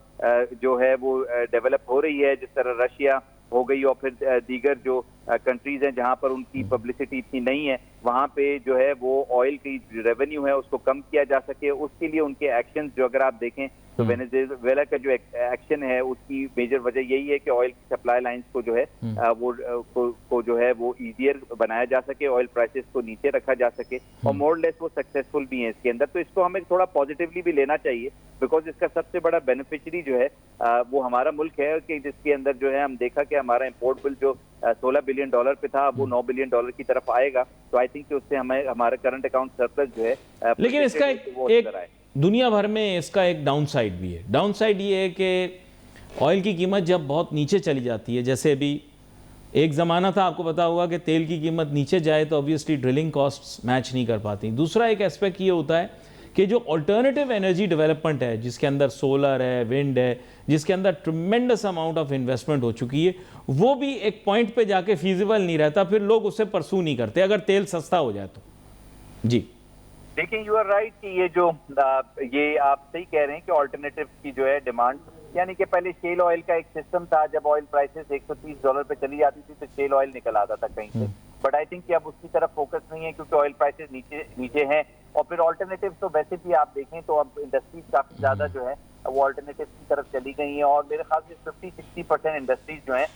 जो है वो डेवलप हो रही है, जिस तरह रशिया हो गई और फिर दीगर जो कंट्रीज हैं जहां पर उनकी पब्लिसिटी इतनी नहीं है, वहां पे जो है वो ऑयल की रेवेन्यू है उसको कम किया जा सके। उसके लिए उनके एक्शंस जो अगर आप देखें तो वेनेजुएला का जो एक्शन है उसकी मेजर वजह यही है कि ऑयल की सप्लाई लाइंस को जो है वो जो है वो इजियर बनाया जा सके, ऑयल प्राइसेस को नीचे रखा जा सके, और मोरलेस वो सक्सेसफुल भी है इसके अंदर। तो इसको हमें थोड़ा पॉजिटिवली भी लेना चाहिए, बिकॉज इसका सबसे बड़ा बेनिफिशियरी जो है वो हमारा मुल्क है, कि जिसके अंदर जो है हम देखा कि हमारा इम्पोर्ट बिल जो $16 बिलियन पे था वो $9 बिलियन की तरफ आएगा। तो आई थिंक कि उससे हमें हमारा करंट अकाउंट सरप्लस जो है, लेकिन इसका एक दुनिया भर में इसका एक डाउन साइड भी है। डाउन साइड ये है कि ऑयल की कीमत जब बहुत नीचे चली जाती है, जैसे अभी एक ज़माना था, आपको पता होगा कि तेल की कीमत नीचे जाए तो ऑब्वियसली ड्रिलिंग कॉस्ट्स मैच नहीं कर पाती। दूसरा एक एस्पेक्ट ये होता है कि जो अल्टरनेटिव एनर्जी डेवलपमेंट है, जिसके अंदर सोलर है, विंड है, जिसके अंदर ट्रिमेंडस अमाउंट ऑफ इन्वेस्टमेंट हो चुकी है, वो भी एक पॉइंट पे जाके फीजिबल नहीं रहता, फिर लोग उसे परसू नहीं करते अगर तेल सस्ता हो जाए तो। जी देखिए, यू आर राइट कि ये आप सही कह रहे हैं कि ऑल्टरनेटिव की जो है डिमांड, यानी कि पहले शेल ऑयल का एक सिस्टम था, जब ऑयल प्राइसेस $130 पे चली जाती थी तो शेल ऑयल निकल आता था कहीं से। बट आई थिंक कि अब उसकी तरफ फोकस नहीं है, क्योंकि ऑयल प्राइसेस नीचे हैं। और फिर ऑल्टरनेटिव तो वैसे भी आप देखें तो अब इंडस्ट्रीज काफी ज्यादा जो है वो ऑल्टरनेटिव की तरफ चली गई हैं, और मेरे ख्याल से 50-60% इंडस्ट्रीज जो हैं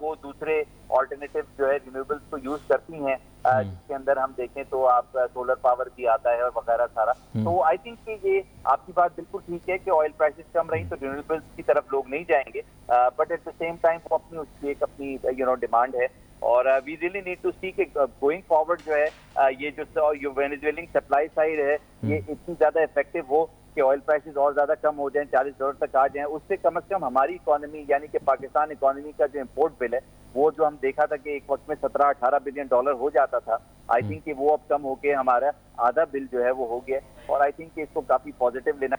वो दूसरे ऑल्टरनेटिव जो है रिन्यूएबल्स को यूज करती हैं, जिसके अंदर हम देखें तो आप सोलर पावर भी आता है और वगैरह सारा। तो आई थिंक कि ये आपकी बात बिल्कुल ठीक है कि ऑयल प्राइसेस कम रही तो रिन्यूएबल्स की तरफ लोग नहीं जाएंगे, but at the same time वो अपनी उसकी एक अपनी डिमांड है। और वी रियली नीड टू सी कि गोइंग फॉरवर्ड जो है ये जो वेनेजुएलियन सप्लाई साइड है ये इतनी ज्यादा इफेक्टिव हो कि ऑयल प्राइसेस और ज्यादा कम हो जाएं, $40 तक आ जाएं। उससे कम से कम हमारी इकोनॉमी, यानी कि पाकिस्तान इकोनॉमी का जो इम्पोर्ट बिल है वो जो हम देखा था कि एक वक्त में $17-18 बिलियन हो जाता था, आई थिंक कि वो अब कम होके हमारा आधा बिल जो है वो हो गया। और आई थिंक कि इसको काफी पॉजिटिव लेना।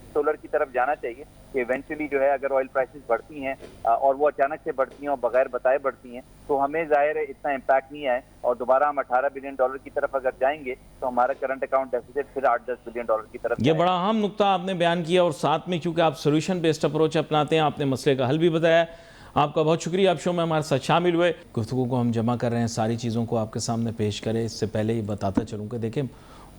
सोलर की तरफ जाना चाहिए कि इवेंचुअली जो है अगर ऑयल प्राइसेस बढ़ती हैं और वो अचानक से बढ़ती हैं और बगैर बताए बढ़ती हैं तो हमें जाहिर है इतना इम्पैक्ट नहीं आए और दोबारा हम $18 बिलियन की तरफ अगर जाएंगे तो हमारा करंट अकाउंट डेफिसिट फिर $8-10 बिलियन की तरफ ये बड़ा अहम नुक्ता आपने बयान किया और साथ में क्योंकि आप सोल्यूशन बेस्ड अप्रोच अपनाते हैं, आपने मसले का हल भी बताया। आपका बहुत शुक्रिया, आप शो में हमारे साथ शामिल हुए। गुफ्तगू को हम जमा कर रहे हैं, सारी चीज़ों को आपके सामने पेश करें। इससे पहले ही बताता चलूँ कि देखें,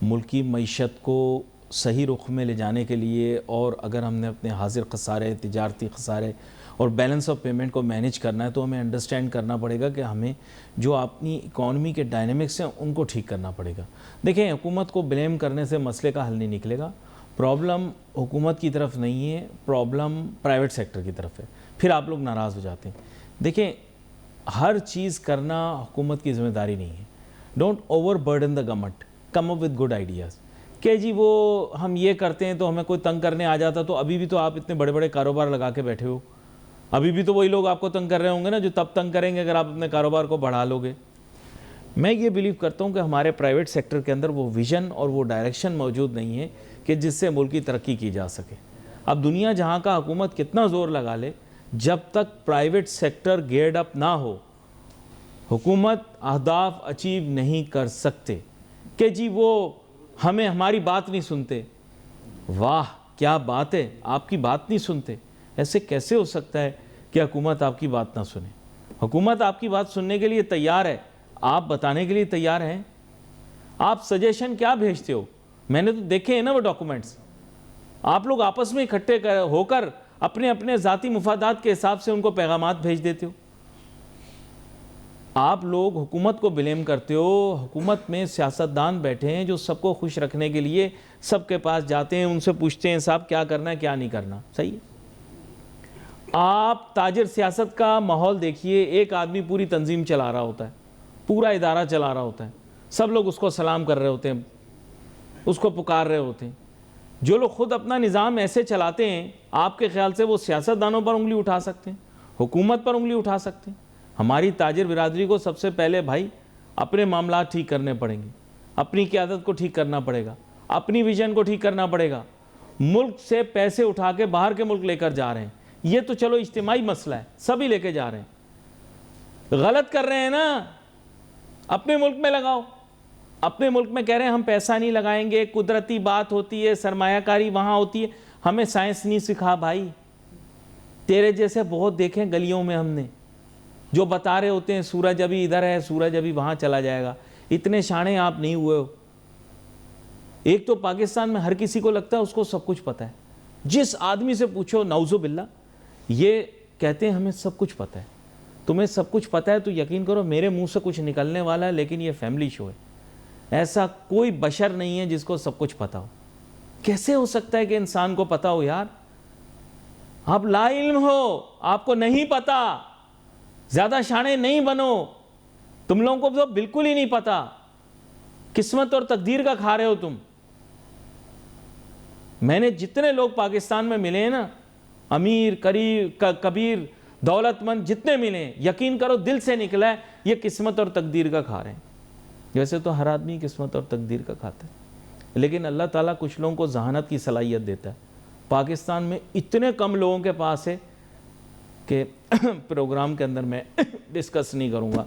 मुल्क की मईशत को सही रुख में ले जाने के लिए और अगर हमने अपने हाजिर खसारे, तिजारती खसारे और बैलेंस ऑफ पेमेंट को मैनेज करना है तो हमें अंडरस्टैंड करना पड़ेगा कि हमें जो अपनी इकॉनमी के डायनेमिक्स हैं उनको ठीक करना पड़ेगा। देखें, हुकूमत को ब्लेम करने से मसले का हल नहीं निकलेगा। प्रॉब्लम हुकूमत की तरफ नहीं है, प्रॉब्लम प्राइवेट सेक्टर की तरफ है। फिर आप लोग नाराज़ हो जाते हैं। देखें, हर चीज़ करना हुकूमत की ज़िम्मेदारी नहीं है। Don't over burden the government, come up with good ideas. कि जी वो हम ये करते हैं तो हमें कोई तंग करने आ जाता, तो अभी भी तो आप इतने बड़े बड़े कारोबार लगा के बैठे हो, अभी भी तो वही लोग आपको तंग कर रहे होंगे ना जो तब तंग करेंगे अगर आप अपने कारोबार को बढ़ा लोगे। मैं ये बिलीव करता हूँ कि हमारे प्राइवेट सेक्टर के अंदर वो विज़न और वो डायरेक्शन मौजूद नहीं है कि जिससे मुल्क की तरक्की की जा सके। अब दुनिया जहाँ का हुकूमत कितना ज़ोर लगा ले, जब तक प्राइवेट सेक्टर गेयर्ड अप ना हो, हुकूमत अहदाफ अचीव नहीं कर सकते। कि जी वो हमें हमारी बात नहीं सुनते। वाह क्या बात है, आपकी बात नहीं सुनते। ऐसे कैसे हो सकता है कि हुकूमत आपकी बात ना सुने? हुकूमत आपकी बात सुनने के लिए तैयार है, आप बताने के लिए तैयार हैं। आप सजेशन क्या भेजते हो? मैंने तो देखे हैं ना वो डॉक्यूमेंट्स। आप लोग आपस में इकट्ठे होकर अपने अपने ज़ाती मुफादात के हिसाब से उनको पैगामात भेज देते हो। आप लोग हुकूमत को ब्लेम करते हो। हुकूमत में सियासतदान बैठे हैं जो सबको खुश रखने के लिए सबके पास जाते हैं, उनसे पूछते हैं साहब क्या करना है क्या नहीं करना। सही है। आप ताजिर सियासत का माहौल देखिए, एक आदमी पूरी तंजीम चला रहा होता है, पूरा इदारा चला रहा होता है, सब लोग उसको सलाम कर रहे होते हैं, उसको पुकार रहे होते हैं। जो लोग खुद अपना निज़ाम ऐसे चलाते हैं, आपके ख्याल से वो सियासतदानों पर उंगली उठा सकते हैं, हुकूमत पर उंगली उठा सकते हैं? हमारी ताजिर बिरादरी को सबसे पहले भाई अपने मामला ठीक करने पड़ेंगे, अपनी क़यादत को ठीक करना पड़ेगा, अपनी विजन को ठीक करना पड़ेगा। मुल्क से पैसे उठा के बाहर के मुल्क लेकर जा रहे हैं, ये तो चलो इज्तिमाई मसला है, सभी लेके जा रहे हैं। गलत कर रहे हैं ना, अपने मुल्क में लगाओ। अपने मुल्क में कह रहे हैं हम पैसा नहीं लगाएंगे, कुदरती बात होती है, सरमायाकारी वहाँ होती है। हमें साइंस नहीं सिखा भाई। तेरे जैसे बहुत देखे गलियों में हमने, जो बता रहे होते हैं सूरज अभी इधर है, सूरज अभी वहाँ चला जाएगा। इतने शाणे आप नहीं हुए हो। एक तो पाकिस्तान में हर किसी को लगता है उसको सब कुछ पता है। जिस आदमी से पूछो नाउज़ु बिल्ला, ये कहते हैं हमें सब कुछ पता है। तुम्हें सब कुछ पता है तो यकीन करो मेरे मुंह से कुछ निकलने वाला है, लेकिन ये फैमिली शो है। ऐसा कोई बशर नहीं है जिसको सब कुछ पता हो। कैसे हो सकता है कि इंसान को पता हो यार? आप लाइल्म हो, आपको नहीं पता। ज्यादा शाणे नहीं बनो। तुम लोगों को तो बिल्कुल ही नहीं पता। किस्मत और तकदीर का खा रहे हो तुम। मैंने जितने लोग पाकिस्तान में मिले हैं ना, अमीर, कबीर, दौलतमंद जितने मिले, यकीन करो दिल से निकला है ये किस्मत और तकदीर का खा रहे हैं। वैसे तो हर आदमी किस्मत और तकदीर का खाता है, लेकिन अल्लाह ताला कुछ लोगों को जहानत की सलाहियत देता है। पाकिस्तान में इतने कम लोगों के पास है कि प्रोग्राम के अंदर मैं डिस्कस नहीं करूंगा।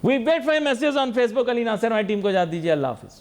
We wait for message on Facebook. Ali Nasir, हमारी टीम को इजाज़त दीजिए। अल्लाह हाफिज़।